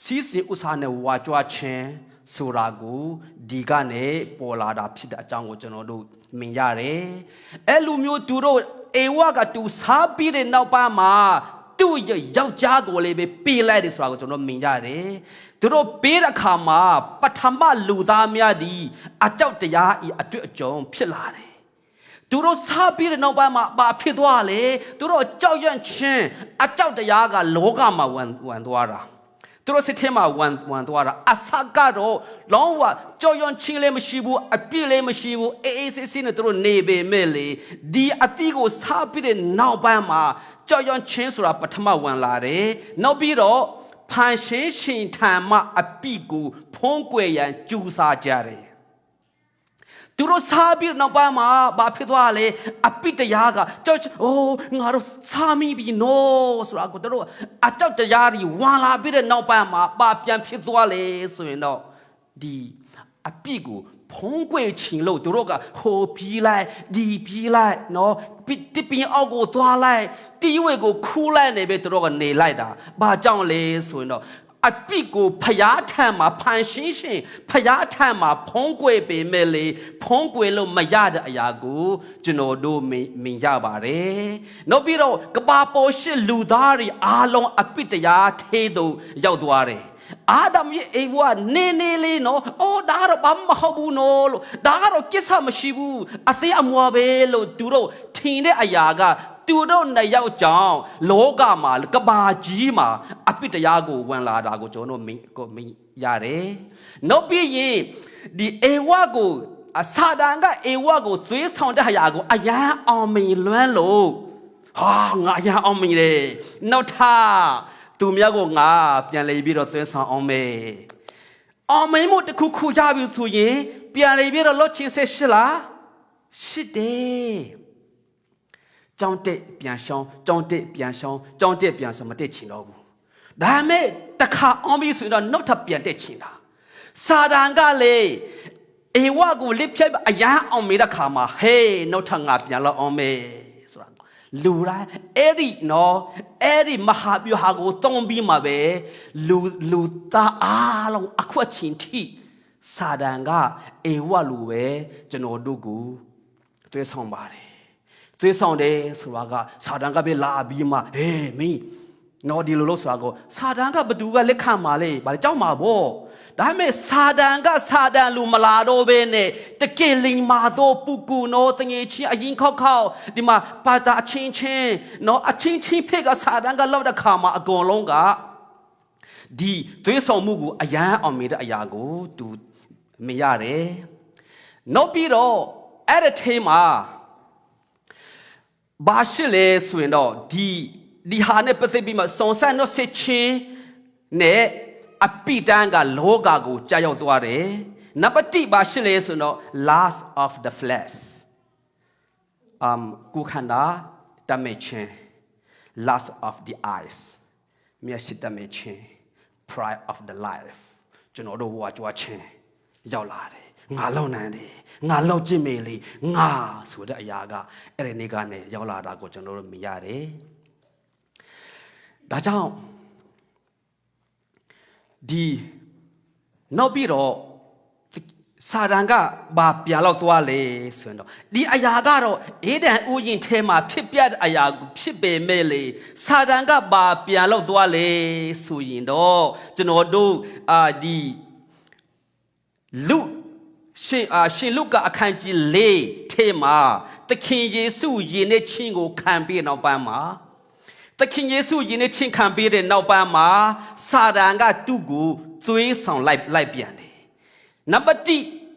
စီးစိဥစ္စာနဲ့ဝါကြွားခြင်းဆိုတာကိုဒီကနေပေါ်လာတာဖြစ်တဲ့အကြောင်းကိုကျွန်တော်တို့မြင်ရတယ်အဲ့လိုမျိုးသူတို့အေဝါကသူစားပြီးတဲ့နောက်ပိုင်းမှာသူ့ယောက်ျားကိုလည်းပဲပေးလိုက်တယ်ဆိုတာကိုကျွန်တော်မြင်ရတယ်သူတို့ပေးတဲ့အခါမှာပထမလူသားများဒီအကြောက်တရားဤအတွေ့အကြုံဖြစ်လာတယ် သူတို့စားပြီးတဲ့နောက်ပိုင်းမှာဘာဖြစ်သွားလဲသူတို့ကြောက်ရွံ့ခြင်းအကြောက်တရားကလောကမှာဝင်သွားတာသူတို့စိတ်ထဲမှာဝင်သွားတာအစကတော့လုံးဝကြောက်ရွံ့ခြင်းလည်းမရှိဘူးအပြစ်လည်းမရှိဘူးအေးစစ်စစ်နဲ့သူတို့နေပေမဲ့လေဒီအတိကိုစားပြီးတဲ့နောက်ပိုင်းမှာကြောက်ရွံ့ခြင်းဆိုတာပထမဝင်လာတယ်နောက်ပြီးတော့ဖန်ရှင်းရှင်ထံမှအပြစ်ကိုဖုံးကွယ်ရန်ကြိုးစားကြတယ်သူတို့စားပြီးနောက်ပိုင်းမှာဘာဖြစ်သွားလဲအပိတရားကကြောက်အိုးငါတို့စားမိပြီနော်ဆိုတာကိုတို့အကြောက်တရားတွေဝင်လာပြီးတဲ့နောက်ပိုင်းမှာဘာပြန်ဖြစ်သွားလဲဆိုရင်တော့ဒီအပိကိုဖုံးကွယ်ချင်လို့တို့ကဟိုပြေးလိုက်ဒီပြေးလိုက်နော်တစ်ပင်အောက်ကိုသွားလိုက်တီးဝဲကိုခူးလိုက်နေပဲတို့ကနေလိုက်တာဘာကြောင့်လဲဆိုရင်တော့အပိကိုဖျားထံမှာဖန်ရှင်းရှင်ဖျားထံမှာဖုံးကွယ်ပေမဲ့လေဖုံးကွယ်လို့မရတဲ့အရာကိုကျွန်တော်တို့မြင်ကြပါတယ်။နောက်ပြီးတော့ကဘာပေါ်ရှိလူသားတွေအားလုံးအပိတရားသေးသူရောက်သွားတယ်။အာဒမ်ရဲ့အိမ်ကနေလေးနော်အိုးဒါတော့ဘာမှမဟုတ်ဘူးနော်လို့ဒါကတော့ကိစ္စမရှိဘူးအသေးအမွာပဲလို့သူတို့ထင်တဲ့အရာကသူတို့နှစ်ယောက်ကြောင့်လောကမှာကဘာကြီးမှာအပိတရားကိုဝင်လာတာကိုကျွန်တော်မြင်ရတယ်။နောက်ပြီးရင်ဒီအေဝါကိုစာတန်ကအေဝါကိုသွေးဆောင်တဲ့အရာကိုအယံအောင်မြင်လွမ်းလို့ဟာငါအယံအောင်မြင်တယ်။နောက်ထားသူများကိုငါပြန်လေပြီးတော့သွေးဆောင်အောင်မယ်။အောင်မြင်မှုတစ်ခုခုရပြီဆိုရင်ပြန်လေပြီးတော့လော့ချင်းဆက်ရှိလားရှိတယ်။ကြောင်းတက်ပြန်ရှောင်းကြောင်းတက်ပြန်ရှောင်းကြောင်းတက်ပြန်ရှောင်းမတက်ချင်တော့ဘူးဒါမဲ့တခါအောင်ပြီဆိုရင်တော့နောက်ထပ်ပြန်တက်ချင်တာစာတန်ကလေအေဝါကိုလစ်ဖြတ်အရန်အောင်မေးတဲ့ခါမှာဟေးနောက်ထပ်ငါပြန်လောက်အောင်မေးဆိုတာလူတိုင်းအဲ့ဒီနော်အဲ့ဒီမဟာဗျူဟာကိုတုံးပြီးမှပဲလူသားအားလုံးအခွက်ချင်းထိစာတန်ကအေဝါလူပဲကျွန်တော်တို့ကိုသွေးဆောင်ပါတယ်သွေးဆောင်တယ်ဆိုတာကစာတန်ကပဲလာပြီးမှဟေးမင်းနော်ဒီလိုလို့ဆိုတာကိုစာတန်ကဘသူကလက်ခံပါလေဘာလဲကြောက်မှာပေါ့ဒါပေမဲ့စာတန်ကစာတန်လူမလာတော့ဘဲနဲ့တကယ်လင်မာသောပူကူနော်တငယ်ချင်းအရင်ခောက်ဒီမှာပါတာအချင်းချင်းနော်အချင်းချင်းဖိတ်ကစာတန်ကလောက်တဲ့ခါမှာအကုန်လုံးကဒီသွေးဆောင်မှုကိုအယံအောင်မြင်တဲ့အရာကိုသူမြင်ရတယ်နောက်ပြီးတော့အဲ့ဒီထဲမှာဘာရှိလဲဆိုရင်တော့ဒီဟာနဲ့ပတ်သက်ပြီးမှစုံစမ်းတော့စစ်ချင်းနဲ့အပိတန်ကလောကကိုကြာရောက်သွားတယ်နံပါတ်1ဘာရှိလဲဆိုတော့ lust of the flesh ကိုခန္ဓာတမဲချင်း lust of the eyes မျက်စိတမဲချင်း pride of the life ကျွန်တော်တို့ဝါကြွားချင်းရောက်လာတယ်ငါလောက်နိုင်တယ်ငါလောက်ကျင့်မေလေငါဆိုတဲ့အရာကအဲ့ဒီနေ့ကနေရောက်လာတာကိုကျွန်တော်တို့မြင်ရတယ်ဒါကြောင့်ဒီနောက်ပြီးတော့စာတန်ကဘာပြန်လောက်သွားလဲဆိုတော့ဒီအရာကတော့အေဒန်ဥယျာဉ်ထဲမှာဖြစ်ပြတဲ့အရာဖြစ်ပေမဲ့လေစာတန်ကဘာပြန်လောက်သွားလဲဆိုရင်တော့ကျွန်တော်တို့ဒီလူရှင်လုကာအခန်းကြီး4ထဲမှာသခင်ယေရှုယဉ်တဲ့ချင်းကိုခံပြီးနောက်ပိုင်းမှာသခင်ယေရှုယဉ်တဲ့ချင်းခံပြီးတဲ့နောက်ပိုင်းမှာစာတန်ကသူ့ကိုသွေးဆောင်လိုက်ပြန်တယ်နံပါတ်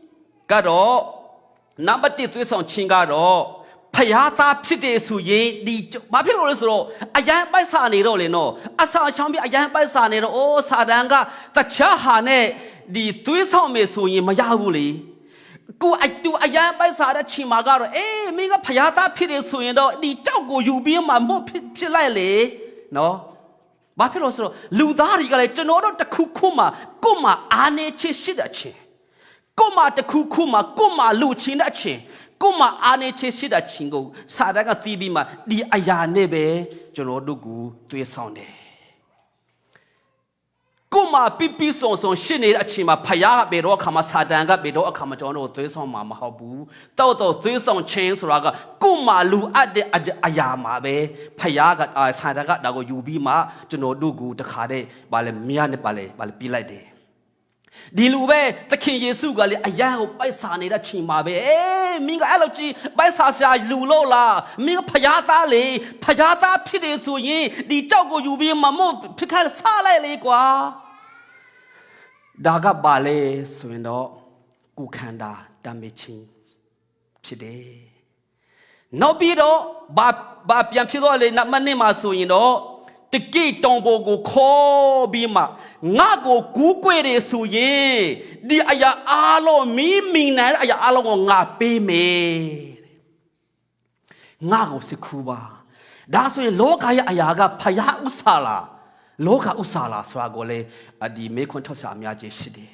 1ကတော့နံပါတ်1သွေးဆောင်ချင်းကတော့ဖျားသားဖြစ်တယ်ဆိုရင်ဒီဘာဖြစ်လို့လဲဆိုတော့အယံပိုက်စာနေတော့လေနော်အစာချောင်းပြအယံပိုက်စာနေတော့အိုးစာတန်ကတခြားဟာနဲ့ဒီသွေးဆောင်မယ်ဆိုရင်မရဘူးလေကိုတူအယံပိုက်စာတဲ့ချိန်မှာကတော့အေးမင်းကဖျားသားဖြစ်တယ်ဆိုရင်တော့ဒီကြောက်ကိုယူပြီးမှမို့ဖြစ်လိုက်လေနော်ဘာဖြစ်လို့ဆိုတော့လူသားတွေကလည်းကျွန်တော်တို့တခုခုမှကို့မှာအာနေချစ်ရှိတဲ့အချင်းကို့မှာတခုခုမှကို့မှာလူချင်းတဲ့အချင်းကို့မှာအာနေချစ်ရှိတဲ့အချင်းကိုစာတန်ကသိပြီးမှဒီအရာနဲ့ပဲကျွန်တော်တို့ကိုသွေးဆောင်တယ်ကိုမပြဆုံရှိနေတဲ့အချိန်မှာဖယားဘေတော့အခါမှာစာတန်ကဘေတော့အခါမှာကျွန်တော်တို့သွေးဆောင်မှာမဟုတ်ဘူးတောက်တော့သွေးဆောင်ချင်းဆိုတာကကိုမလူအပ်တဲ့အရာမှာပဲဖယားကစာတန်ကဒါကိုယူပြီးမှကျွန်တော်တို့ကိုတခါတည်းဗာလဲမြားနဲ့ဗာလဲပြီးလိုက်တယ် ဒီလိုပဲသခင်ယေရှုကလေအယံကိုပိုက်ဆာနေတဲ့ချိန်မှာပဲမင်းကအဲ့လိုကြီးပိုက်ဆာရှာလူလို့လားမင်းကဖျားသားလေဖျားသားဖြစ်တယ်ဆိုရင်ဒီကြောက်ကိုယူပြီးမမို့ဖြစ်ခါစားလိုက်လေကွာဒါကပါလေဆိုရင်တော့ကိုခန္ဓာတမ်းမချင်းဖြစ်တယ်နောက်ပြီးတော့ဘာပြန်ဖြစ်တော့လေနမနေ့မှာဆိုရင်တော့တကိတောင်ပေါ်ကိုခေါ်ပြီးမှငါကိုကူးကွေတယ်ဆိုရင်ဒီအရာအားလုံးမင်းမိန်နိုင်တဲ့အရာအားလုံးကိုငါပေးမယ်ငါကိုစစ်ခူပါဒါဆိုရင်လောကရဲ့အရာကဖယားဥစားလားလောကဥစားလားဆိုတာကိုလေဒီမေခွန်းထောက်ဆာအများကြီးရှိတယ်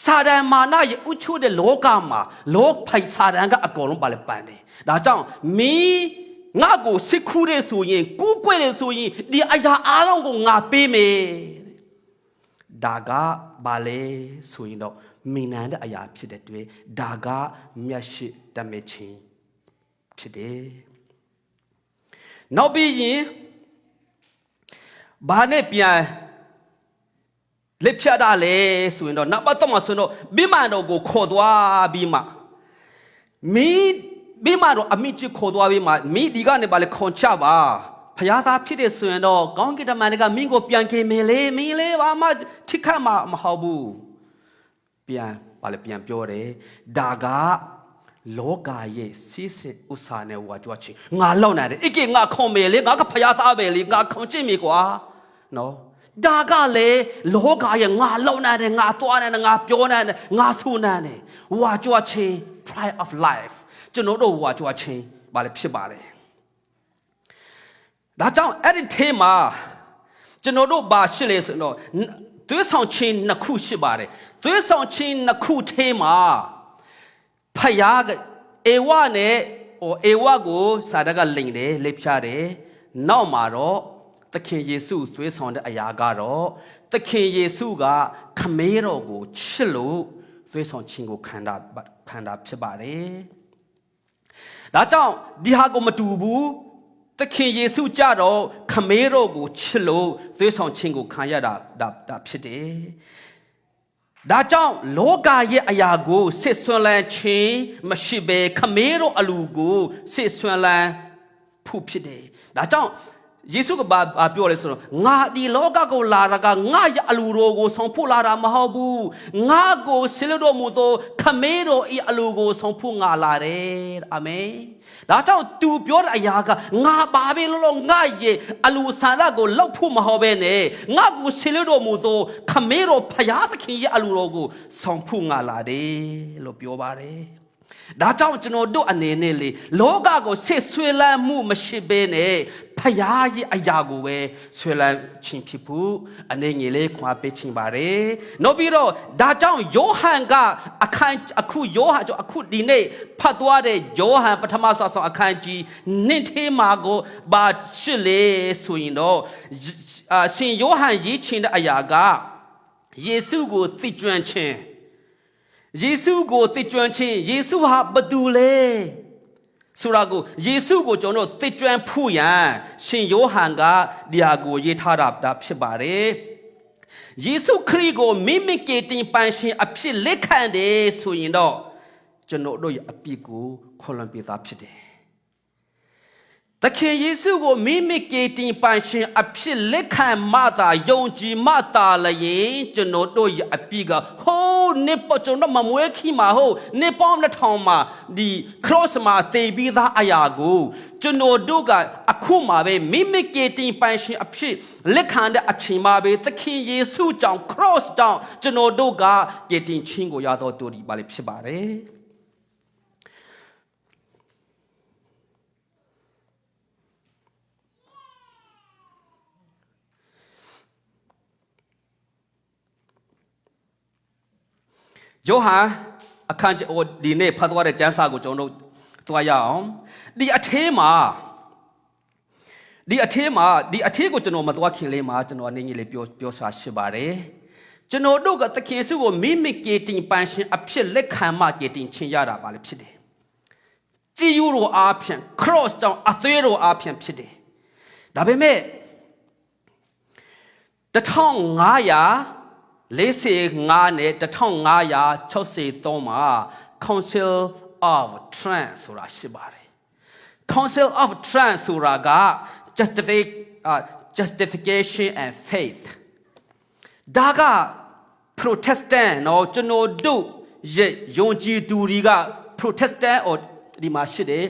စာတန်မာနရဲ့ဥချိုးတဲ့လောကမှာလောဖိုက်စာတန်ကအကုန်လုံးပါလေပန်တယ်ဒါကြောင့်မင်းငါကိုစစ်ခူးတယ်ဆိုရင်ကူးကွယ်တယ်ဆိုရင်ဒီအရာအားလုံးကိုငါပေးမယ်ဒါကဘာလဲဆိုရင်တော့မိန်နိုင်တဲ့အရာဖြစ်တဲ့တွေ့ဒါကမျက်ရှိတမဲချင်းဖြစ်တယ်နောက်ပြီးရင်ဘာနဲ့ပြန်လက်ဖြတ်တာလဲဆိုရင်တော့နောက်ပတ်တော့မှဆိုတော့မိမန်တော်ကိုခေါ်သွားပြီးမှမိမတော်အမိချခေါ်သွားပြီးမှမိဒီကနေပါလေခွန်ချပါဖျားသားဖြစ်တယ်ဆိုရင်တော့ကောင်းကင်တမန်ကမင်းကိုပြန်ခင်မေလေမင်းလေးဘာမှထိခတ်မှာမဟုတ်ဘူးပြန်ပြောတယ်ဒါကလောကရဲ့စီးစစ်ဥစ္စာနဲ့ဝါကြွားချင်းငါလောက်နိုင်တယ်အကေငါခွန်မေလေငါကဖျားသားပဲလေငါခွန်ချင်ပြီကွာနော်ဒါကလေလောကရဲ့ငါလောက်နိုင်တယ်ငါသွားနိုင်တယ်ငါပြောနိုင်တယ်ငါဆူနိုင်တယ်ဝါကြွားချင်း pride of life ကျွန်တော်တို့ဝါကြွားချင်းဘာလဲဖြစ်ပါလဲဒါကြောင့်အဲ့ဒီထဲမှာကျွန်တော်တို့ဘာရှိလဲဆိုတော့သွေးဆောင်ချင်းနှစ်ခုရှိပါတယ်သွေးဆောင်ချင်းနှစ်ခုထဲမှာဖယားအေဝနဲ့အေဝကိုစာတကလိန်တယ်လက်ဖြားတယ်နောက်မှာတော့သခင်ယေရှုသွေးဆောင်တဲ့အရာကတော့သခင်ယေရှုကခမဲတော်ကိုချစ်လို့သွေးဆောင်ချင်းကိုခန္ဓာဖြစ်ပါတယ်ဒါကြောင့်ဒီဟာကိုမတူဘူးသခင်ယေရှုကြတော့ခမဲတော်ကိုချစ်လို့သွေးဆောင်ခြင်းကိုခံရတာဖြစ်တယ်ဒါကြောင့်လောကရဲ့အရာကိုစစ်ဆွမ်းလန်းခြင်းမရှိဘဲခမဲတော်အလူကိုစစ်ဆွမ်းလန်းဖို့ဖြစ်တယ်ဒါကြောင့်ယေရှုကပြောလဲဆိုတော့ငါဒီလောကကိုလာတာကငါရဲ့အလူတော်ကိုဆောင်ဖို့လာတာမဟုတ်ဘူးငါကိုဆေလတော်မူသောခမဲတော်ဤအလူကိုဆောင်ဖို့ငါလာတယ်အာမင်ဒါကြောင့်သူပြောတဲ့အရာကငါပါပဲလို့ငါရဲ့အလူဆန္ဒကိုလောက်ဖို့မဟုတ်ပဲနဲ့ငါကိုဆေလတော်မူသောခမဲတော်ဖယားသခင်ရဲ့အလူတော်ကိုဆောင်ဖို့ငါလာတယ်လို့ပြောပါတယ်ဒါကြောင့်ကျွန်တော်တို့အနေနဲ့လေလောကကိုဆစ်ဆွေးလန်းမှုမရှိဘဲနဲ့ဖယားရဲ့အရာကိုပဲဆွေးလန်းခြင်းဖြစ်ဖို့အနေငယ်လေးခွာပေးခြင်းပါတယ်နောက်ပြီးတော့ဒါကြောင့်ယောဟန်ကအခုဒီနေ့ဖတ်သွားတဲ့ယောဟန်ပထမဆုံးအခန်းကြီးနှစ်ထဲမှာကိုဘာရှိလဲဆိုရင်တော့ရှင်ယောဟန်ရေးချင်တဲ့အရာကယေရှုကိုသိကျွမ်းခြင်းယေရှုကိုသိကျွမ်းခြင်းယေရှုဟာဘသူလဲဆိုတာကိုယေရှုကိုကျွန်တော်သိကျွမ်းဖို့ရန်ရှင်ယောဟန်ကဒီဟာကိုရေးထားတာဖြစ်ပါတယ်ယေရှုခရစ်ကိုမိမိကယ်တင်ပိုင်ရှင်အဖြစ်လက်ခံတယ်ဆိုရင်တော့ကျွန်တော်တို့ရဲ့အပြစ်ကိုခွန်လွန်ပေးသားဖြစ်တယ်သခင်ယေရှုကိုမိမိကယ်တင်ပိုင်ရှင်အဖြစ်လက်ခံမှသာယုံကြည်မှသာလျင်ကျွန်တော်တို့ရဲ့အပြစ်ကဟိုးနေပေါ်ကျွန်တော်မမွေးခီမှာဟိုးနေပေါင်း2000မှာဒီ cross မှာသေပြီးသားအရာကိုကျွန်တော်တို့ကအခုမှပဲမိမိကယ်တင်ပိုင်ရှင်အဖြစ်လက်ခံတဲ့အချိန်မှာပဲသခင်ယေရှုကြောင့် cross ကြောင့်ကျွန်တော်တို့ကကယ်တင်ခြင်းကိုရတော့တူဒီပါလေဖြစ်ပါတယ်ယောဟန်အခန်းကြီးဒီနေ့ဖတ်သွားတဲ့ကျမ်းစာကိုကျွန်တော်တို့သွားရအောင်ဒီအထဲကိုကျွန်တော်မသွားခင်လေးမှာကျွန်တော်အနေနဲ့လေးပြောစာရှိပါတယ်ကျွန်တော်တို့ကသခင်ယေရှုကိုမိမိကယ်တင်ပိုင်ရှင်အဖြစ်လက်ခံမှကယ်တင်ခြင်းရတာပါလေဖြစ်တယ်ကြည်ယူတော်အားဖြင့် cross ကြောင့်အသေးတော်အားဖြင့်ဖြစ်တယ်ဒါပေမဲ့ 45နဲ့1563မှာ Council of Trent ဆိုတာရှိပါတယ် Council of Trent ဆိုတာက justification and faith ဒါက Protestant เนาะကျွန်တော်တို့ရဲ့ယုံကြည်သူတွေက Protestant ဒီမှာရှိတယ်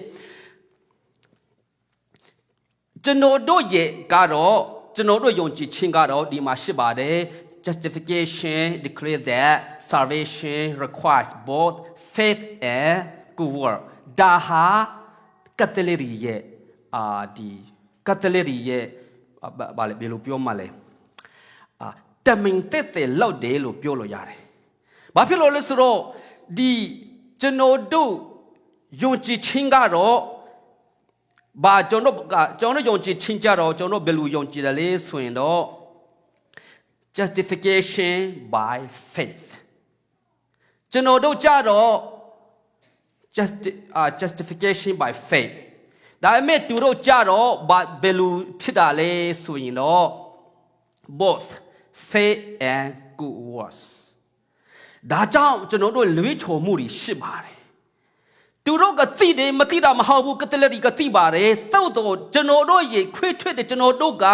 ကျွန်တော်တို့ရဲ့ကတော့ကျွန်တော်တို့ယုံကြည်ခြင်းကတော့ဒီမှာရှိပါတယ် justification declare that salvation requires both faith and good work ဒါဟာကက်သလစ်ရဲ့ဒီကက်သလစ်ရဲ့ဘာလဲဘယ်လိုပြောမှလဲတမင်တဲ့လောက်တယ်လို့ပြောလို့ရတယ်ဘာဖြစ်လို့လဲဆိုတော့ဒီကျွန်တော်တို့ယုံကြည်ခြင်းကတော့ဘာကျွန်တော်ယုံကြည်ခြင်းကြတော့ကျွန်တော်ဘယ်လိုယုံကြည်တယ်လဲဆိုရင်တော့ justification by faith ကျွန်တော်တို့ကြတော့ justification by faith ဒါပေမဲ့သူတို့ကြတော့ဘယ်လိုဖြစ်တာလဲဆိုရင်တော့ both faith and good works ဒါကြောင့်ကျွန်တော်တို့လွေးချော်မှုတွေရှိပါတယ်သူတို့ကသိတယ်မသိတာမဟုတ်ဘူးကက်သလစ်တွေကသိပါတယ်တောက်တော့ကျွန်တော်တို့ရေခွေးထွေးတယ်ကျွန်တော်တို့က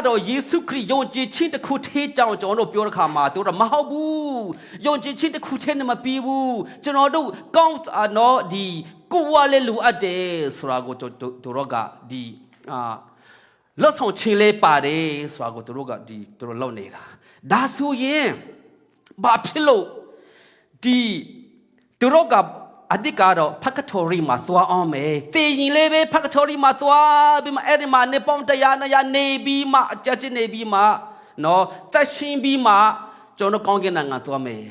တော့ယေရှုခရစ်ယုံကြည်ခြင်းတစ်ခုတည်းကြောင့်ကျွန်တော်တို့ပြောတဲ့ခါမှာတို့တော့မဟုတ်ဘူးယုံကြည်ခြင်းတစ်ခုတည်းနဲ့မပြီးဘူးကျွန်တော်တို့ကောင်းတော့ဒီကိုဝါလေးလူအပ်တယ်ဆိုတာကိုတို့တော့ကဒီလောဆောင်ချင်းလေးပါတယ်ဆိုတာကိုတို့ကဒီတို့လောက်နေတာဒါဆိုရင်ဘာဖြစ်လို့ဒီတို့ကအဓိကတော့ Purgatory မှာသွားအောင်မယ်သေရင်လည်းပဲ Purgatory မှာသွားပြီးမှအဲ့ဒီမှာနေပေါင်းတရားနေပြီးမှအကြက်ချင်းနေပြီးမှနော်သက်ရှင်ပြီးမှကျွန်တော်ကောင်းကင်နိုင်ငံသွားမယ်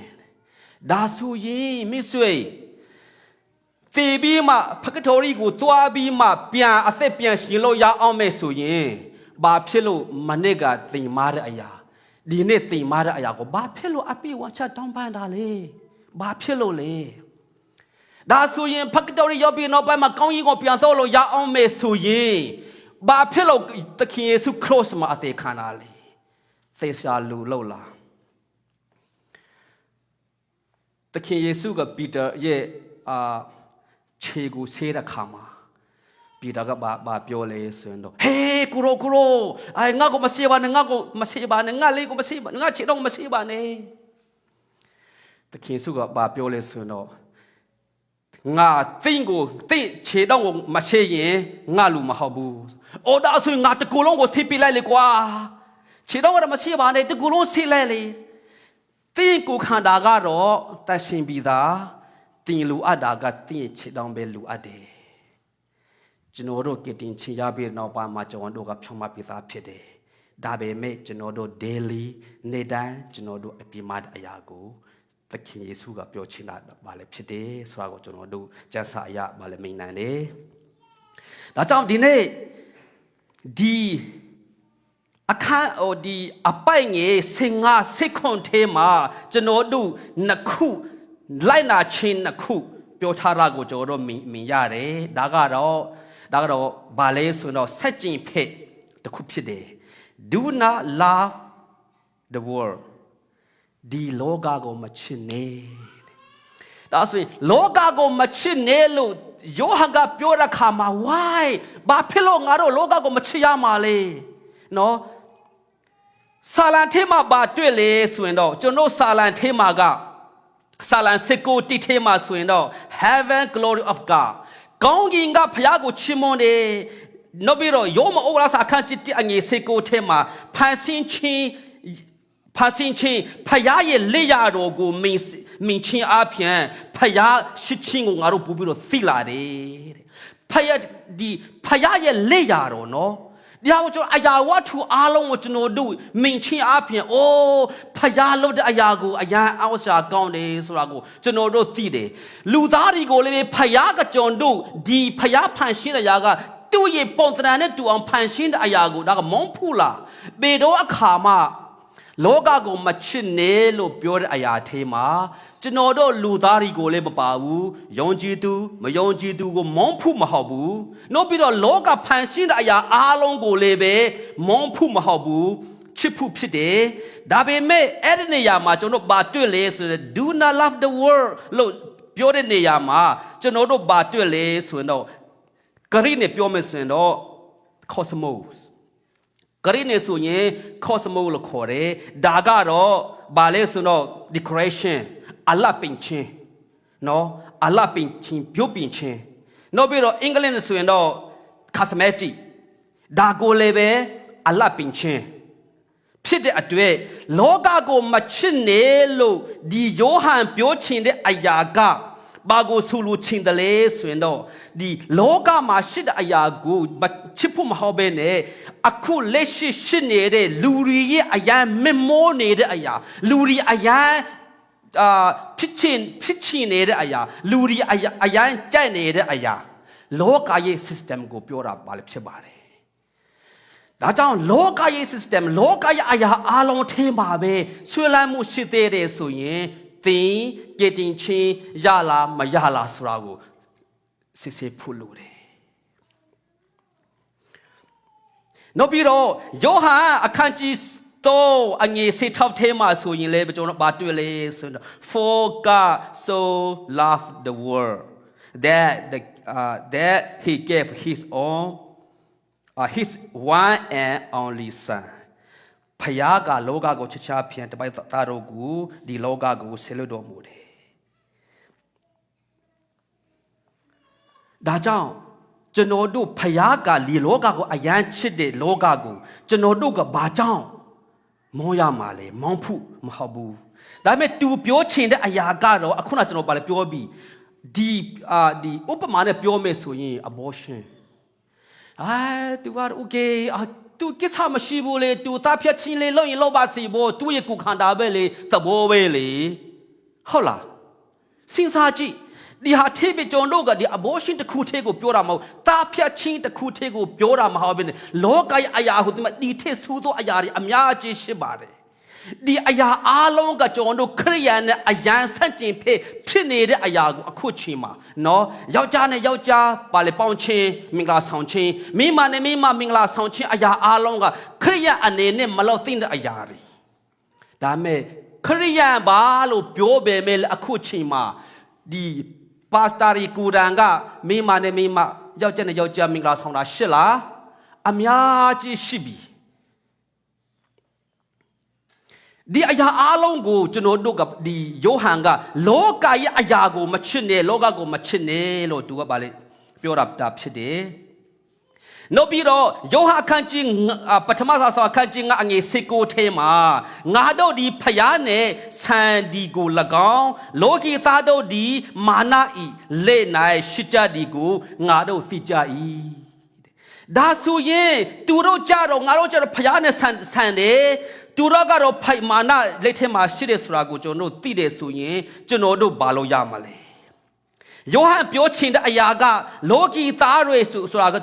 ဒါဆိုရင်မိတ်ဆွေသေပြီးမှ Purgatory ကိုသွားပြီးမှပြန်အသက်ပြန်ရှင်လို့ရအောင်မယ်ဆိုရင်ဘာဖြစ်လို့မနေ့ကသင်မာတဲ့အရာဒီနေ့သင်မာတဲ့အရာကိုဘာဖြစ်လို့အပြည့်ဝချတောင်းပန်တာလဲဘာဖြစ်လို့လဲဒါဆိုရင် Purgatory ရောက်ပြီးနောက်ပိုင်းမှာကောင်းကြီးကိုပြန်ဆော့လို့ရအောင်မယ်ဆိုရင်ဘာဖြစ်လို့သခင်ယေရှုခရစ်မှာအသေးခံတာလဲသေရှာလူလို့လားသခင်ယေရှုကပီတာရဲ့ခြေကိုဆေးတဲ့ခါမှာပီတာကဘာပြောလဲဆိုရင်တော့ဟေးကိုရိုငါကိုမဆေးပါနဲ့ငါလေးကိုမဆေးပါငါခြေတော့မဆေးပါနဲ့သခင်ယေရှုကဘာပြောလဲဆိုရင်တော့ငါတင်းခြေတော့မဆေးရင်ငါလူမဟုတ်ဘူး။အော်ဒါဆိုငါတကူလုံးကိုဆေးပြလိုက်လေကွာ။ခြေတော့မဆေးပါနဲ့တကူလုံးဆေးလိုက်လေ။တင်းကိုခန္ဓာကတော့တတ်ရှင်ပြီးသားတင်းလူအပ်တာကတင်းခြေတော့ပဲလူအပ်တယ်။ကျွန်တော်တို့ကတင်ချင်ရပြီးနောက်ပိုင်းမှာကျွန်တော်တို့ကဖြောင်းမပြီးသားဖြစ်တယ်။ဒါပေမဲ့ကျွန်တော်တို့ daily နေ့တိုင်းကျွန်တော်တို့အပြစ်မှားတဲ့အရာကိုသခင်ယေရှုကပြောချင်တာဘာလဲဖြစ်တယ်ဆိုတာကိုကျွန်တော်တို့ကျမ်းစာအရဘာလဲမိန်နိုင်တယ်။ဒါကြောင့်ဒီနေ့ဒီအခါဒီအပိုင်ငယ်15စက္ကွန်ထဲမှာကျွန်တော်တို့နှစ်ခုလိုက်နာခြင်းနှစ်ခုပြောထားတာကိုကျွန်တော်တို့မြင်ရတယ်။ဒါကတော့ဘာလဲဆိုတော့ဆက်ကျင်ဖက်တစ်ခုဖြစ်တယ်။ Do not love the worldဒီလောကကိုမချစ်နဲ့ဒါဆိုရင်လောကကိုမချစ်နဲ့လို့ယောဟန်ကပြောတဲ့ခါမှာ why ဘာဖြစ်လို့ငါတို့လောကကိုမချစ်ရမှာလဲနော်စာလံထဲမှာဘာတွေ့လဲဆိုရင်တော့ကျွန်တော်စာလံထဲမှာကစာလံ19တိထဲမှာဆိုရင်တော့ heaven glory of God ကောင်းကင်ကဘုရားကိုချီးမွမ်းတယ်နောက်ပြီးတော့ယောမဩဝါဒစာအခန်းကြီးအငယ်19ထဲမှာဖန်ဆင်းခြင်းဖယားရဲ့လက်ရတော်ကိုမင်းချင်းအပြင်ဖယားရှိချင်းကိုငါတို့ပို့ပြီးတော့သိလာတယ်တဲ့ဖယားရဲ့လက်ရတော်နော်ဒီဟာကိုကျွန်တော်အရာဝတ္ထုအားလုံးကိုကျွန်တော်တို့မင်းချင်းအပြင်အိုးဖယားလုပ်တဲ့အရာကိုအရန်အောက်ရှာကောင်းတယ်ဆိုတာကိုကျွန်တော်တို့သိတယ်လူသားတွေကိုလည်းဖယားကကျွန်တော်တို့ဒီဖယားဖန်ရှင်းတဲ့အရာကသူ့ရဲ့ပုံသဏ္ဍာန်နဲ့တူအောင်ဖန်ရှင်းတဲ့အရာကိုဒါကမုန်းဖူးလားဘေတော့အခါမှာလောကကိုမချစ်နဲ့လို့ပြောတဲ့အရာထဲမှာကျွန်တော်တို့လူသားတွေကိုလည်းမပါဘူးယုံကြည်သူမယုံကြည်သူကိုမုန်းဖို့မဟုတ်ဘူးနောက်ပြီးတော့လောကဖန်ဆင်းတဲ့အရာအားလုံးကိုလည်းပဲမုန်းဖို့မဟုတ်ဘူး ချစ်ဖို့ဖြစ်တယ်ဒါပေမဲ့အဲ့ဒီနေရာမှာကျွန်တော်ဘာတွေ့လဲဆိုတော့ do not love the world လို့ပြောတဲ့နေရာမှာကျွန်တော်တို့ဘာတွေ့လဲဆိုတော့ဂရိနဲ့ပြောမယ်ဆိုရင်တော့ cosmos ဂရိနဲ့ဆိုရင် cosmos လို့ခေါ်တယ်ဒါကတော့ဘာလဲဆိုတော့ decoration အလှပင်ချင်းနော်အလှပင်ချင်းပြုတ်ပင်ချင်းနောက်ပြီးတော့အင်္ဂလိပ်နဲ့ဆိုရင်တော့ cosmetic ဒါကိုလည်းပဲအလှပင်ချင်းဖြစ်တဲ့အတွက်လောကကိုမချစ်နေလို့ဒီယောဟန်ပြောချင်တဲ့အရာကဘာကိုဆိုလိုချင်တယ်လဲဆိုရင်တော့ဒီလောကမှာရှိတဲ့အရာကိုချစ်ဖို့မဟုတ်ဘဲနဲ့အခုလက်ရှိနေတဲ့လူတွေရဲ့အရာမမောနေတဲ့အရာလူတွေအရာဖြစ်ချင်နေတဲ့အရာလူတွေအရာကြိုက်နေတဲ့အရာလောကရဲ့ system ကိုပြောတာပါလေဖြစ်ပါတယ်ဒါကြောင့်လောကရဲ့ system လောကရဲ့အရာအလုံးထဲမှာပဲဆွေးလန်းမှုရှိသေးတယ်ဆိုရင်သင်ကတင်ချင်းရလားမရလားဆိုတာကိုစစ်စစ်ဖို့လိုတယ်နောက်ပြီးတော့ယောဟန်အခန်းကြီး3အငယ်16ထဲမှာဆိုရင်လည်းကျွန်တော်ဘာတွေ့လဲဆိုတော့ for God so loved the world that he gave his own his one and only son ဖယားကလောကကိုချစ်ချဖြင့်တပိုက်သားတို့ကိုဒီလောကကိုဆဲလွတ်တော်မူတယ်ဒါကြောင့်ကျွန်တော်တို့ဖယားကဒီလောကကိုအယမ်းချစ်တဲ့လောကကိုကျွန်တော်တို့ကဘာကြောင့်မောရမှာလဲမောင်းဖို့မဟုတ်ဘူးဒါပေမဲ့ तू ပြောချင်တဲ့အရာကတော့အခုနကျွန်တော်ပါလေပြောပြီးဒီဥပမာနဲ့ပြောမယ်ဆိုရင် abortion तू က okay तू ကိစ္စမရှိဘူးလေ तू သားဖြတ်ချင်းလေလို့ရင်လောက်ပါစီဘော तू ရဲ့ကိုခန္ဓာပဲလေသဘောပဲလေဟုတ်လားစဉ်းစားကြည့်ဒီဟာထိပ်ပြကျွန်တော်တို့ကဒီ abortion တစ်ခုထဲကိုပြောတာမဟုတ်သားဖြတ်ချင်းတစ်ခုထဲကိုပြောတာမဟုတ်ဘဲလောကရဲ့အရာဟိုဒီမှာဒီထက်ဆိုးသောအရာတွေအများကြီးရှိပါတယ်ဒီအရာအလုံးကကျွန်တော်တို့ခရိယန်နဲ့အယံဆန့်ကျင်ဖြစ်နေတဲ့အရာကိုအခုချိန်မှာနော်ယောက်ျားနဲ့ယောက်ျားပါလေပေါင်းချင်းမင်္ဂလာဆောင်ချင်းမိမနဲ့မိမမင်္ဂလာဆောင်ချင်းအရာအလုံးကခရိယန်အနေနဲ့မလောက်သိတဲ့အရာတွေဒါမဲ့ခရိယန်ပါလို့ပြောပေမဲ့အခုချိန်မှာဒီပါစတာရီကူရန်ကမိမနဲ့မိမယောက်ျားနဲ့ယောက်ျားမင်္ဂလာဆောင်တာရှစ်လားအများကြီးရှိပြီဒီအရာအလုံးကိုကျွန်တော်တို့ကဒီယောဟန်ကလောကရဲ့အရာကိုမချစ်နဲ့လောကကိုမချစ်နဲ့လို့သူကပါလေပြောတာဖြစ်တယ်။နောက်ပြီးတော့ယောဟန်အခန်းကြီးပထမစာအခန်းကြီးငါအငယ်16ထဲမှာငါတို့ဒီဖျားနဲ့ဆန်ဒီကို၎င်းလောကီသားတို့ဒီမာနဤလက်၌ရှိကြဒီကိုငါတို့သိကြ၏ဒါဆိုရင်သူတို့ကြတော့ငါတို့ကြတော့ဖျားနဲ့ဆန်တယ်သူတို့ကတော့ဖိုက်မာနလက်ထဲမှာရှိတယ်ဆိုတာကိုကျွန်တော်တို့သိတယ်ဆိုရင်ကျွန်တော်တို့ဘာလို့ရမှာလဲယောဟန်ပြောချင်တဲ့အရာကလောကီသားတွေဆိုတာက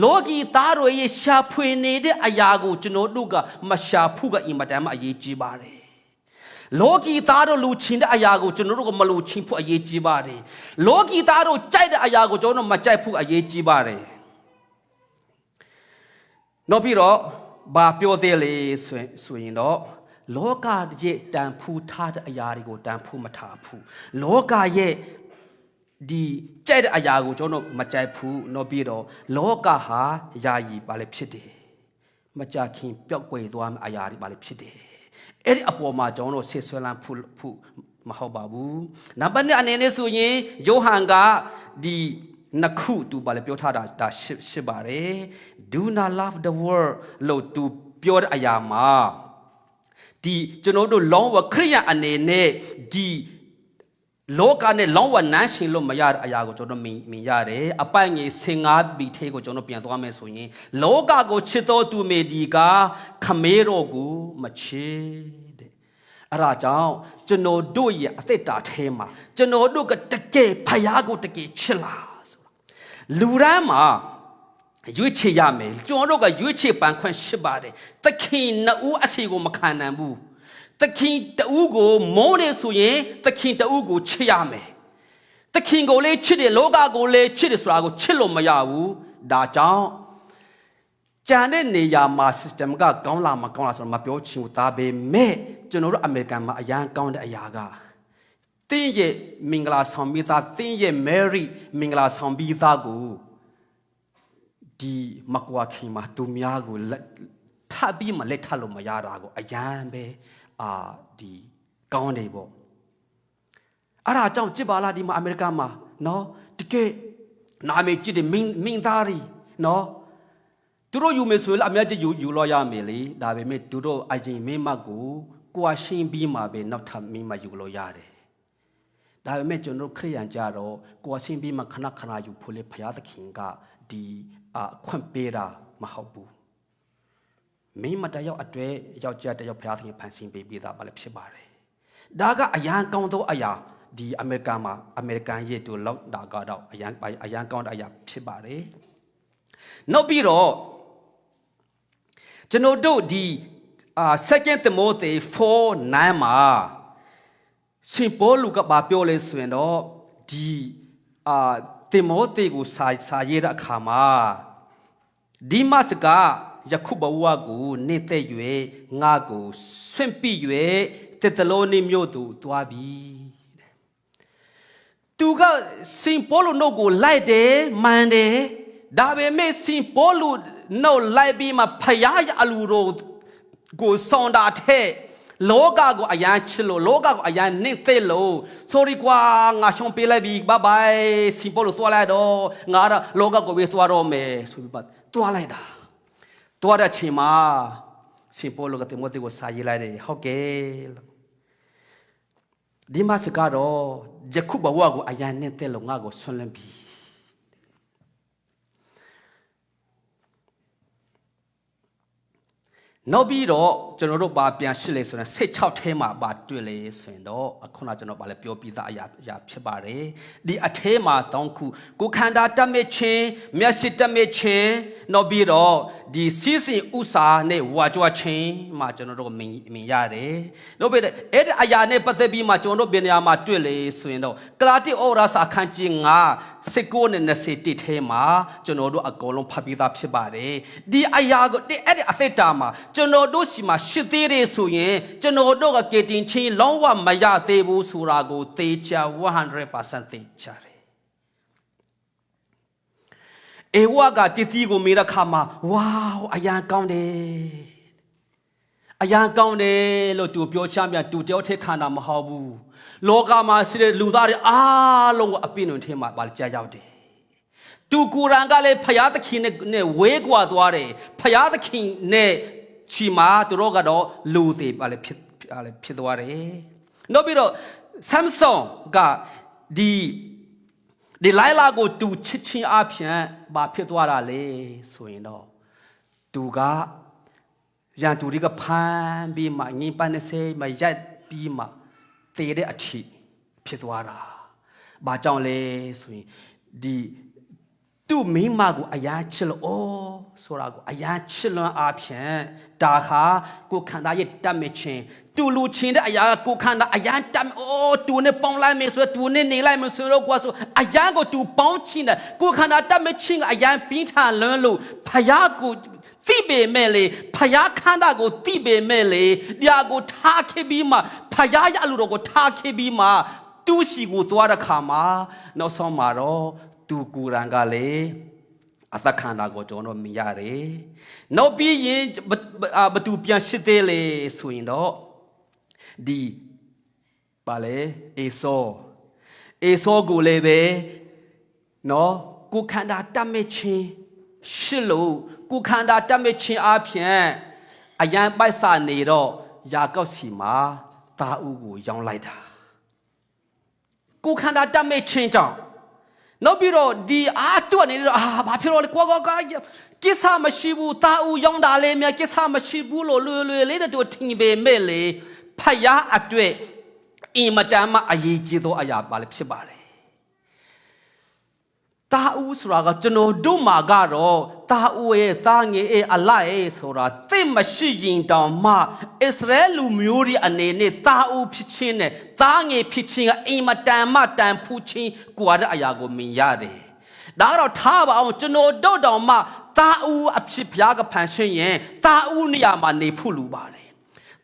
လောကီသားတွေရဲ့ရှာဖွေနေတဲ့အရာကိုကျွန်တော်တို့ကမရှာဖို့ကအင်မတန်မှအရေးကြီးပါတယ်လောကီသားတို့လူချင်းတဲ့အရာကိုကျွန်တော်တို့ကမလူချင်းဖို့အရေးကြီးပါတယ်လောကီသားတို့ကြိုက်တဲ့အရာကိုကျွန်တော်တို့မကြိုက်ဖို့အရေးကြီးပါတယ်နောက်ပြီးတော့ဘာပြောသေးလဲဆိုရင်တော့လောကရဲ့တန်ဖူးထားတဲ့အရာတွေကိုတန်ဖူးမထားဘူးလောကရဲ့ဒီကြိုက်တဲ့အရာကိုကျွန်တော်မကြိုက်ဘူးနောက်ပြီးတော့လောကဟာယာယီပါလေဖြစ်တယ်မကြခင်ပျောက်ကွယ်သွားမယ့်အရာတွေပါလေဖြစ်တယ်အဲ့ဒီအပေါ်မှာကျွန်တော်ဆက်ဆွဲလန်းဖို့မဟုတ်ပါဘူးနံပါတ်1အနေနဲ့ဆိုရင်ယောဟန်ကဒီနှစ်ခုသူပါလေပြောထားတာရှိပါတယ် do not love the world လို့သူပြောတဲ့အရာမှာဒီကျွန်တော်တို့လောကခရိယန်အနေနဲ့ဒီလောကနဲ့လောကနန်းရှင်လို့မရတဲ့အရာကိုကျွန်တော်မြင်ရတယ်အပိုင်ငယ်15ဘီထဲကိုကျွန်တော်ပြန်သွားမယ်ဆိုရင်လောကကိုချစ်တော်သူမေဒီကခမဲတော်ကိုမချစ်တဲ့အဲ့ဒါကြောင့်ကျွန်တော်တို့ရဲ့အသက်တာထဲမှာကျွန်တော်တို့ကတကယ်ဖယားကိုတကယ်ချစ်လားလူရမ်းမှာရွေးချယ်ရမယ်ကျွန်တော်တို့ကရွေးချယ်ပန်ခွင့်ရှိပါတယ်သခင်နှစ်ဦးအစီကိုမခံနိုင်ဘူးသခင်တဦးကိုမုန်းနေဆိုရင်သခင်တဦးကိုချစ်ရမယ်သခင်ကိုလည်းချစ်တယ်လောကကိုလည်းချစ်တယ်ဆိုတာကိုချစ်လို့မရဘူးဒါကြောင့် ကြံတဲ့နေရာမှာ system ကကောင်းလာမကောင်းလာဆိုတော့မပြောချင်ဘူးဒါပေမဲ့ကျွန်တော်တို့အမေရိကန်မှာအရန်ကောင်းတဲ့အရာကတင်းရဲ့မင်္ဂလာဆောင်ပြီးသားတင်းရဲ့ Mary မင်္ဂလာဆောင်ပြီးသားကိုဒီမကွာခင်မှာသူများကိုထပ်ပြီးမလက်ထပ်လို့မရတာကိုအရန်ပဲဒီကောင်းနေပေါ့အဲ့ဒါကြောင့်ကြစ်ပါလားဒီမှာအမေရိကန်မှာနော်တကယ်နာမည်ကြည့်တယ်မင်းသားရီနော်သူတို့ယူမယ်ဆိုရင်အများကြီးယူလို့ရမယ်လေဒါပေမဲ့သူတို့အရင်မိမကိုကိုယ်ရှင်းပြီးမှပဲနောက်ထပ်မိမယူလို့ရတယ်ဒါပေမဲ့ကျွန်တော်ခရိယန်ကြတော့ကိုယ်ရှင်းပြီးမှခဏခဏယူဖို့လေဘုရားသခင်ကဒီခွင့်ပေးတာမဟုတ်ဘူးမိမတယောက်အတွဲယောက်ျားတယောက်ဘုရားသခင်ဖန်ဆင်းပေးတာပါလေဖြစ်ပါတယ်ဒါကအရန်ကောင်းသောအရာဒီအမေရိကန်မှာအမေရိကန်ရဲ့တူလောက်တာကတော့အရန်ကောင်းတဲ့အရာဖြစ်ပါတယ်နောက်ပြီးတော့ကျွန်တော်တို့ဒီ2 Timothy 4:9မှာရှင်ပေါလုကဘာပြောလဲဆိုရင်တော့ဒီတိမောသေကိုစာရေးတဲ့အခါမှာဒီမတ်ကယခုဘဝကိုနေတဲ့၍ငါကိုဆွင့်ပြ၍တက်တလုံးနေမြို့သူသွားပြီသူကစင်ပေါလုနှုတ်ကိုလိုက်တယ်မှန်တယ်ဒါပေမဲ့စင်ပေါလုနှုတ်လိုက်ပြီးမှဖယားရအလူတော်ကိုဆောင်တာတဲ့လောကကိုအယမ်းချစ်လို့လောကကိုအယမ်းနေတဲ့လို့ sorry ကွာငါရှုံးပေးလိုက်ပြီ bye bye စင်ပေါလုသွားလိုက်တော့ငါလောကကိုပဲသွားတော့မယ်ဆိုပြီးပါသွားလိုက်တာသွားတဲ့ချိန်မှာစင်ပေါလုကတိမောသေကိုစာရေးလိုက်တယ်ဟုတ်ကဲ့ဒီမှာစကားတော့ယခုဘဝကိုအယမ်းနဲ့တဲ့လို့ငါကိုဆွန့်လန်းပြီနောက်ပြီးတော့ကျွန်တော်တို့ပါပြန်ရှစ်လေဆိုရင်16ထဲမှာပါတွေ့လေဆိုရင်တော့အခုနကျွန်တော်ပါလဲပြောပြီးသားအရာဖြစ်ပါတယ်ဒီအထဲမှာတောင်းခုကိုခန္ဓာတတ်မဲ့ခြင်းမျက်စိတတ်မဲ့ခြင်းနောက်ပြီးတော့ဒီစီးစင်ဥစာနဲ့ဝါကြွားခြင်းမှာကျွန်တော်တို့မြင်ရတယ်နောက်ပြီးအဲ့ဒီအရာနဲ့ပတ်သက်ပြီးမှကျွန်တော်တို့ဘယ်နေရာမှာတွေ့လေဆိုရင်တော့ကလာတိဩရာစာခန်းကြီး9 19နဲ့21ထဲမှာကျွန်တော်တို့အကုန်လုံးဖတ်ပြီးသားဖြစ်ပါတယ်ဒီအရာကိုအဲ့ဒီအသက်တာမှာကျွန်တော်တို့ရှိမှရှစ်သေးတယ်ဆိုရင်ကျွန်တော်တို့ကကေတင်ချင်းလုံးဝမရသေးဘူးဆိုတာကိုသေချာ 100% သေချာတယ်အေဝါကတတိကိုမေးတဲ့ခါမှာဝါအရန်ကောင်းတယ်အရန်ကောင်းတယ်လို့သူပြောချမ်းပြန်သူတယောက်ထဲခန္ဓာမဟုတ်ဘူးလောကမှာရှိတဲ့လူသားတွေအားလုံးကိုအပြည့်အစုံထဲမှာပါကြာရောက်တယ်သူကိုယ်တိုင်ကလည်းဖယားသခင်နဲ့ဝေးကွာသွားတယ်ဖယားသခင်နဲ့ချီမာသူတို့ကတော့လူသေးပါလေဖြစ်သွားတယ်နောက်ပြီးတော့ Samson ကဒီလိုင်လာကိုသူချစ်ချင်းအပြင်ဘာဖြစ်သွားတာလဲဆိုရင်တော့သူကရန်သူတွေကဖမ်းပြီးမှငင်းပန်းနေစေမရိုက်ပြီးမှသေတဲ့အထိဖြစ်သွားတာဘာကြောင့်လဲဆိုရင်ဒီသူ့မိမကိုအယားချစ်လို့ဆိုတာကိုအယားချစ်လွန်အားဖြင့်ဒါခါကိုခန္ဓာရဲ့တတ်မဲ့ခြင်းသူလူချင်းတဲ့အရာကိုခန္ဓာအယားတတ်သူနဲ့ပေါင်းလိုက်မယ်ဆိုသူနဲ့နေလိုက်မယ်ဆိုတော့ကွာဆိုအယားကိုသူပေါင်းချင်းတယ်ကိုခန္ဓာတတ်မဲ့ခြင်းကအယားပြင်းထန်လွန်းလို့ဖယားကိုသိပေမဲ့လေဖယားခန္ဓာကိုသိပေမဲ့လေတရားကိုထားခဲ့ပြီးမှဖယားရလူတော်ကိုထားခဲ့ပြီးမှသူ့ရှိကိုသွားတဲ့ခါမှာနောက်ဆုံးမှာတော့သူကိုယ်တိုင်ကလည်းအသက်ခန္ဓာကိုကျွန်တော်မြင်ရတယ်။နောက်ပြီးရင်ဘသူပြန်ရှိသေးလေဆိုရင်တော့ဒီပါလေအေဆောကိုလည်းပဲနော်ကိုခန္ဓာတတ်မဲ့ခြင်းရှိလို့ကိုခန္ဓာတတ်မဲ့ခြင်းအပြင်အယံပိုက်စာနေတော့ယာကောက်စီမှာတာဥကိုရောင်းလိုက်တာကိုခန္ဓာတတ်မဲ့ခြင်းကြောင့်နောက်ပြီးတော့ဒီသူကနေတော့ဘာဖြစ်လို့လဲကွာကိစ္စမရှိဘူးတာဦးရောင်းတာလေမြကိစ္စမရှိဘူးလို့လွယ်လေးတို့ထင်ပေမဲ့လေဖယားအတွက်အင်မတန်မှအရေးကြီးသောအရာပါလေဖြစ်ပါတယ်တာဦးဆိုတာကကျွန်တော်တို့မှာကတော့တာဦးရဲ့သားငယ်ရဲ့အလိုက်ရဲ့ဆိုတာသိမရှိရင်တောင်မှအစ္စရေလလူမျိုးတွေအနေနဲ့တာဦးဖြစ်ခြင်းနဲ့သားငယ်ဖြစ်ခြင်းကအင်မတန်မှတန်ဖူးခြင်းကိုရတဲ့အရာကိုမြင်ရတယ်ဒါကတော့ထားပါအောင်ကျွန်တော်တို့တောင်မှ တာဦးအဖြစ်ဘုရားကဖန်ဆင်းရင်တာဦးနေရာမှာနေဖို့လိုပါတယ်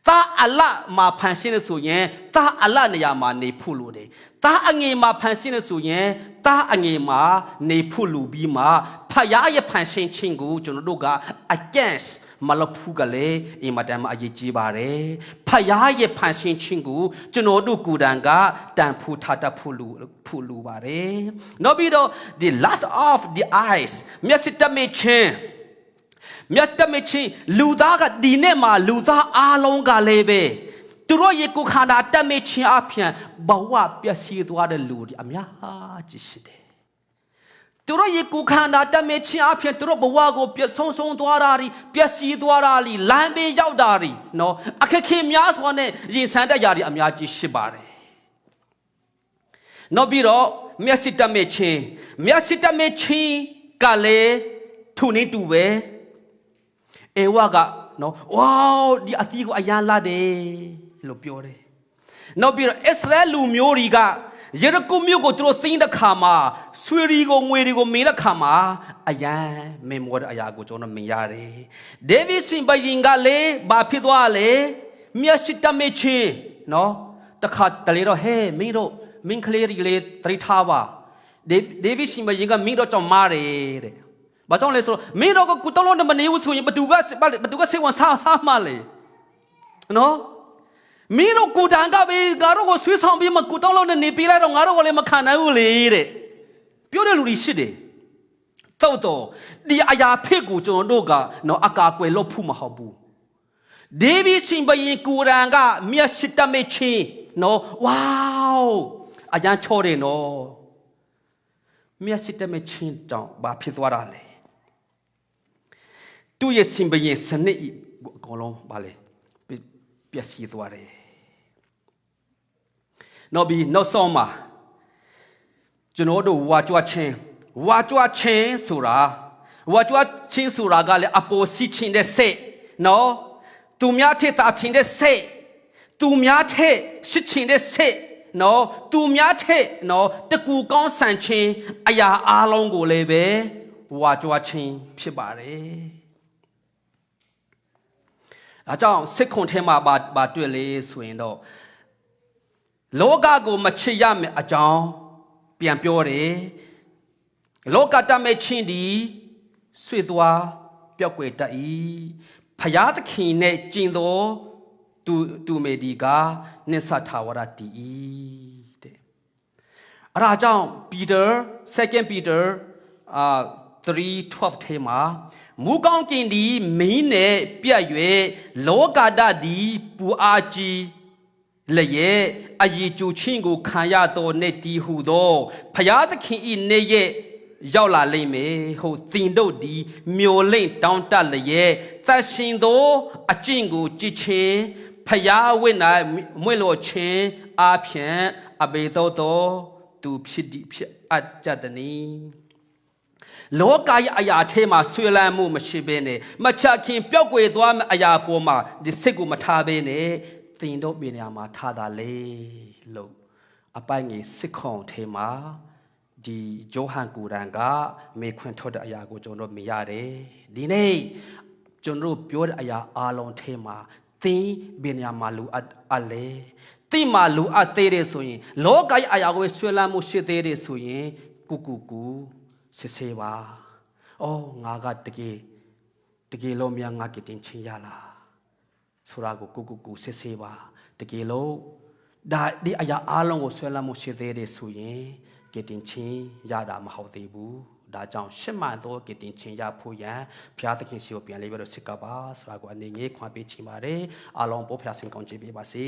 တာအလမှာဖန်ဆင်းလို့ဆိုရင်တာအလနေရာမှာနေဖို့လိုတယ်တာအငယ်မှာဖန်ဆင်းလို့ဆိုရင်တာအငယ်မှာနေဖို့လိုပြီးမှဖယားရဲ့ဖန်ဆင်းခြင်းကိုကျွန်တော်တို့က against မလဖူးကလေးအင်မတန်မှအရေးကြီးပါတယ်ဖယားရဲ့ဖန်ဆင်းခြင်းကိုကျွန်တော်တို့ကိုယ်တိုင်ကတန်ဖိုးထားတတ်ဖို့လိုပါတယ်နောက်ပြီးတော့ the last of the eyes မျက်စိတမိချင်းလူသားကဒီနေ့မှာလူသားအားလုံးကလည်းပဲသူတို့ရဲ့ကိုယ်ခန္ဓာတမိချင်းအပြင်ဘဝပျက်စီးသွားတဲ့လူတွေအများကြီးရှိတယ်သူတို့ရဲ့ကိုယ်ခန္ဓာတမိချင်းအပြင်သူတို့ဘဝကိုပျက်ဆုံးသွားတာတွေပျက်စီးသွားတာတွေလမ်းဘေးရောက်တာတွေနော်အခက်ခဲများစွာနဲ့ရင်ဆန်တဲ့ຢာတွေအများကြီးရှိပါတယ်နောက်ပြီးတော့မျက်စိတမိချင်းကလည်းထုံနေတူပဲအေဝါကနော်ဝေါဒီအသီးကိုအရန်လာတယ်လို့ပြောတယ်နောက်ပြီးတော့အစ္စရေးလူမျိုးတွေကယေရကိုမြို့ကိုသူတို့သိမ်းတဲ့ခါမှာဆွေရီကိုငွေတွေကိုမေးတဲ့ခါမှာအရန်မင်မောတဲ့အရာကိုကျွန်တော်မြင်ရတယ်ဒေးဗစ်ရှင်ဘရင်ကလည်းဘာဖြစ်သွားလဲမျက်စိတမိချင်းနော်တခါတလေတော့ဟဲမင်းကလေးတွေလေသတိထားပါဒေးဗစ်ရှင်ဘရင်ကမင်းတို့ကြောင့်မားတယ်တဲ့ဘာကြောင့်လဲဆိုတော့မင်းတို့ကကုတုံးလုံးနဲ့မနေဘူးဆိုရင်ဘသူကစိတ်ဝင်စားမှလဲနော်မင်းတို့ကိုတန်ကပဲငါတို့ကိုဆွေးဆောင်ပြီးမှကုတုံးလုံးနဲ့နေပြလိုက်တော့ငါတို့ကလည်းမခံနိုင်ဘူးလေတဲ့ပြောတဲ့လူတွေရှိတယ်တော့ဒီအရာဖြစ်ကိုကျွန်တော်တို့ကနော်အကာအကွယ်လို့ဖို့မဟုတ်ဘူးဒေးဗစ်ရှင်ဘရင်ကိုတန်ကမျက်စိတမိချင်းနော်ဝေါအရန်ချောတယ်နော်မျက်စိတမိချင်းတောင်ဘာဖြစ်သွားတာလဲသူ့ရဲ့ရှင်ဘရင်စနစ်အကုန်လုံးပါလေပျက်စီးသွားတယ်နောက်ဆုံးမှာကျွန်တော်တို့ဝါကြွားချင်းဆိုတာကလည်းအပေါ်စီးချင်းတဲ့စိတ်နော်သူများထက်တာချင်းတဲ့စိတ်သူများထက်ရှိချင်းတဲ့စိတ်နော်သူများထက်နော်တကူကောင်းဆန်ချင်းအရာအလုံးကိုလည်းပဲဝါကြွားချင်းဖြစ်ပါတယ်ဒါကြောင့်စစ်ခွန်ထဲမှာပါတွေ့လေဆိုရင်တော့လောကကိုမချစ်ရမယ့်အကြောင်းပြန်ပြောတယ်လောကတမဲ့ချင်းဒီဆွေသွားပျောက်ကွယ်တတ်၏ဖယားသခင်နဲ့ကျင်တော်သူမေဒီကနစ္စထာဝရတည်၏တဲ့အဲ့ဒါကြောင့် 2 Peter 3:12 ထဲမှာမူကောင်းကျင်ဒီမင်းနဲ့ပြတ်၍လောကဓာတ်ဒီပူအားကြီးလျက်အရေးကြိုချင်းကိုခံရသောနေ့တီဟုသောဖယားသခင်ဤနေ့ရဲ့ရောက်လာလိမ့်မယ်ဟုတ်တင်တို့ဒီမျိုးလိမ့်တောင်းတလျက်သတ်ရှင်သောအကျင့်ကိုကြည်ချင်းဖယားဝိနာမွေလို့ချင်းအာဖြင့်အဘေသောသူဖြစ်အပ်ကြသည်နီလောကရဲ့အရာထဲမှာဆွေလန်းမှုမရှိဘဲနဲ့မချခင်ပျောက်ကွယ်သွားမယ့်အရာပေါ်မှာဒီစိတ်ကိုမထားဘဲနဲ့သင်တို့ပြည်နေရာမှာထားတာလေလို့အပိုင်ငယ်စစ်ခွန်ထဲမှာဒီဂျိုဟန်ကူရန်ကမေခွန်းထုတ်တဲ့အရာကိုကျွန်တော်မြင်ရတယ်ဒီနေ့ကျွန်တော်ပြောတဲ့အရာအားလုံးထဲမှာသင်ပြည်နေရာမှာလူအပ်လေတိမှာလူအပ်သေးတယ်ဆိုရင်လောကရဲ့အရာကိုဆွေလန်းမှုရှိသေးတယ်ဆိုရင်ကူစစ်ဆေးပါအော်ငါကတကယ်လို့များငါကတင်ချင်းရလားဆိုတာကိုကူစစ်ဆေးပါတကယ်လို့ဒါဒီအရာအားလုံးကိုဆွဲလန်းမှုရှိသေးတယ်ဆိုရင်ကတင်ချင်းရတာမဟုတ်သေးဘူးဒါကြောင့်ရှစ်မှန်သောကတင်ချင်းရဖို့ရန်ဘုရားသခင်စီကိုပြန်လေးပြီးတော့စစ်ကပါဆိုတာကိုအနေငယ်ခွန်ပေးချင်ပါတယ်အားလုံးပေါ်ဖျားဆင်ကောင်းချီးပေးပါစေ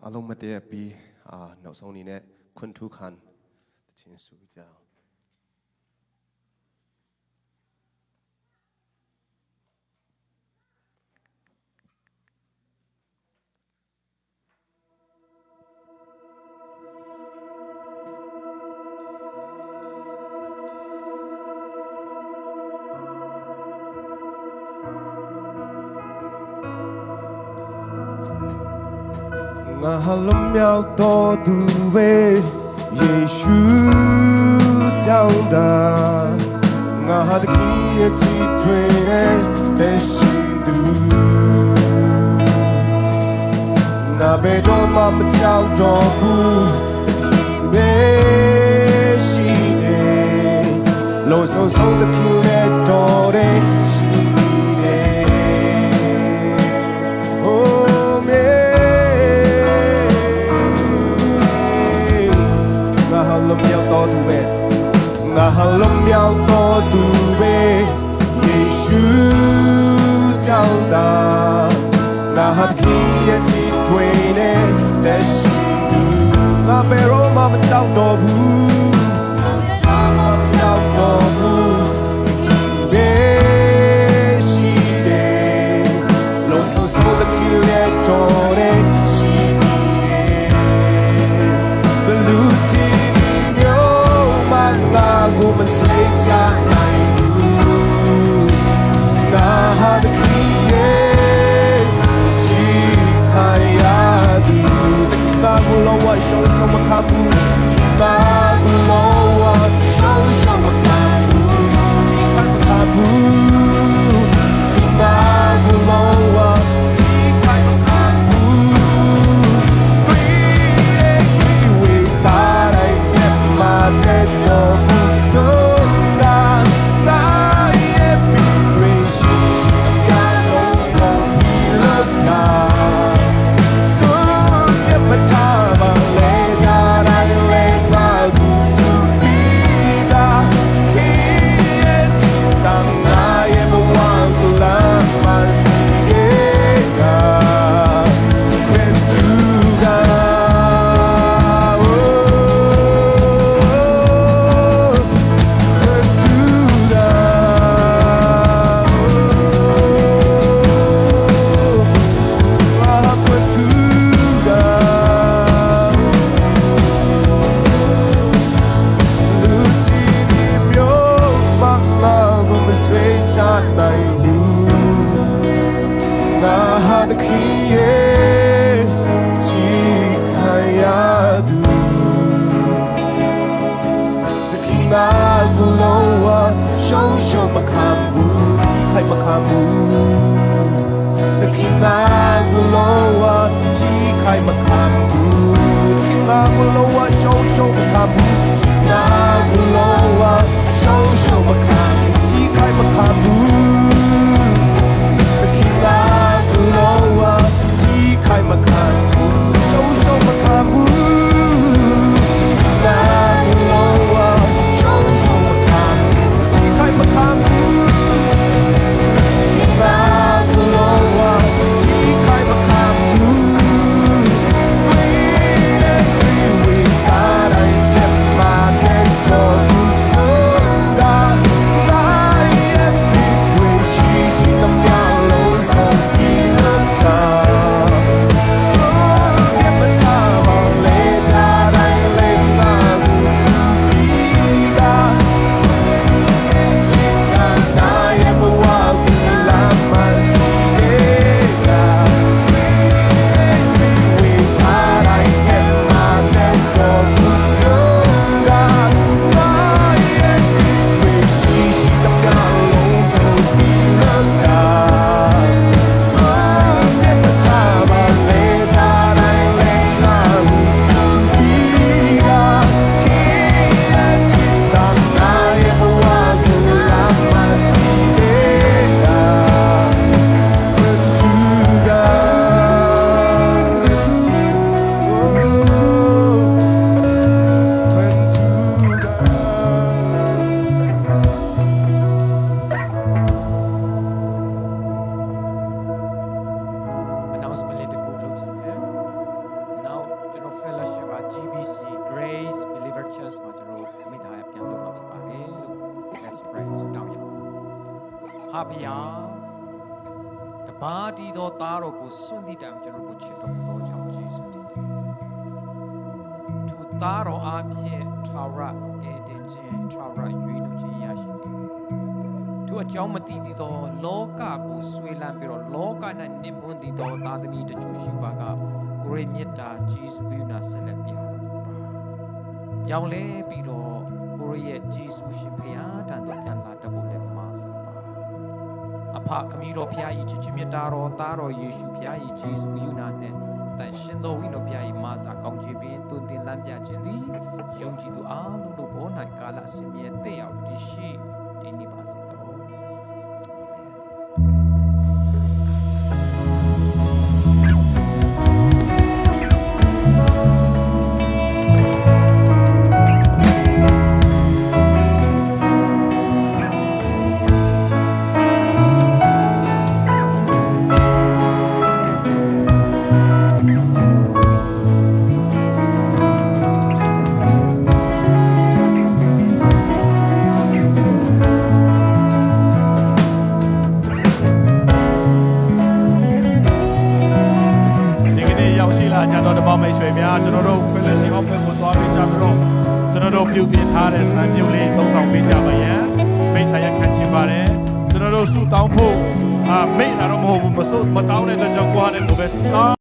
အားလုံးမတည့်ပြီးနောက်ဆုံးအနေနဲ့ခွန်းထူးခံတခြင်းစုကြအောင် ငါဟာလွန်မြောက်တော်သူပဲယေရှုကြောင့်သာငါဟာတခင်ရဲ့ချစ်တွေတဲ့ရှင်သူငါဘယ်တော့မှမကြောက်တော့ဘူးပဲရှိတယ်လို့ဆုံးတခင်ရဲ့တော်တဲ့ရှိတယ် Oh meငါဟာလွန်မြောက်တော်သူပဲငါဟာလွန်မြောက်တော်သူပဲယေရှုကြောင့်သာငါဟာတခင်ရဲ့ချစ်တွေနဲ့သက်ရှင်သူငါဘယ်တော့မှမကြောက်တော့ဘူးမကြောက်တော့ဘူးပဲရှိတယ်လို့ဆုံးတခင်ရဲ့တော်တဲ့ရှိတယ်ဘလူးချီမျိုးမနာကိုမစိတ်ချနိုင်ဘူးငါဟာတခင်ရဲ့ချစ်ခါရသူတခင်ကဘလို့ဝါရှောင်းဆုံးမခဘူးဘာလို့ဝါရှောင်းဆုံးမခဘူးဘာလို့ဝါဒီကိုင်မခဘူး We got a tip my head of the sun that I be gracious God also be look now so if my time later I lay my good to be that he is down I am one to love my Savior when to God the key the king of Loa show Makamu Hai Makamu the king of Loa Kai Makamu the king of Loa show Makamu of Loa show Makamu Kai Makamu the king of Loa Kai Makamu show Makamu Let's pray ဆုတောင်းရအောင်ဖဖျားတပါးတီသောသားတော်ကိုစွန့်သည့်တိုင်ကျွန်တော်ကိုချစ်တော်မူသောကြောင့်ယေရှုတင်တယ်သူသားတော်အားဖြင့်ထာဝရကယ်တင်ခြင်းထာဝရရွေးနှုတ်ခြင်းရရှိတယ်သူအကြောင်းမသိသေးသောလောကကိုဆွေးလန်းပြီးတော့လောက၌နစ်မွန်းသေးသောသားသမီးတို့ရှိပါကကို ကိုရိမေတ္တာဂျေဇုကရုဏာဆက်လက်ပြပါပြောင်းလဲပြီးတော့ကိုရိရဲ့ဂျေဇုရှင်ဖရာတန်တော်ပြန်လာတတ်ဖို့လည်းမှာစားပါအဖခမည်းတော်ဖရာကြီးချစ်ချင်းမြတ်တာတော်သားတော်ယေရှုဖရာကြီးဂျေဇုကရုဏာနဲ့တန်ရှင်တော်ဝိတော်ဖရာကြီးမာစာကောင်းချီးပင်တွင်တင်လမ်းပြခြင်းသည်ယုံကြည်သူအားလုံးတို့ဘော၌ကာလအစဉ်မြဲတည်ရောက်တည်ရှိတည်နေပါစေတော်ကျွန်တော်တို့ fellowship of ကိုသွားပြီးကြပြီးတော့ကျွန်တော်တို့ပြုပြင်ထားတဲ့စံပြုတ်လေးသုံးဆောင်ပေးကြပါရန်မိတ်တရားခံချင်ပါတယ်ကျွန်တော်တို့ဆုတောင်းဖို့မိတ်လာတော့မဟုတ်ဘူးမတောင်းတဲ့အတွက်ကြောင့်ကိုယ်ဟာလည်းကိုပဲဆုတောင်း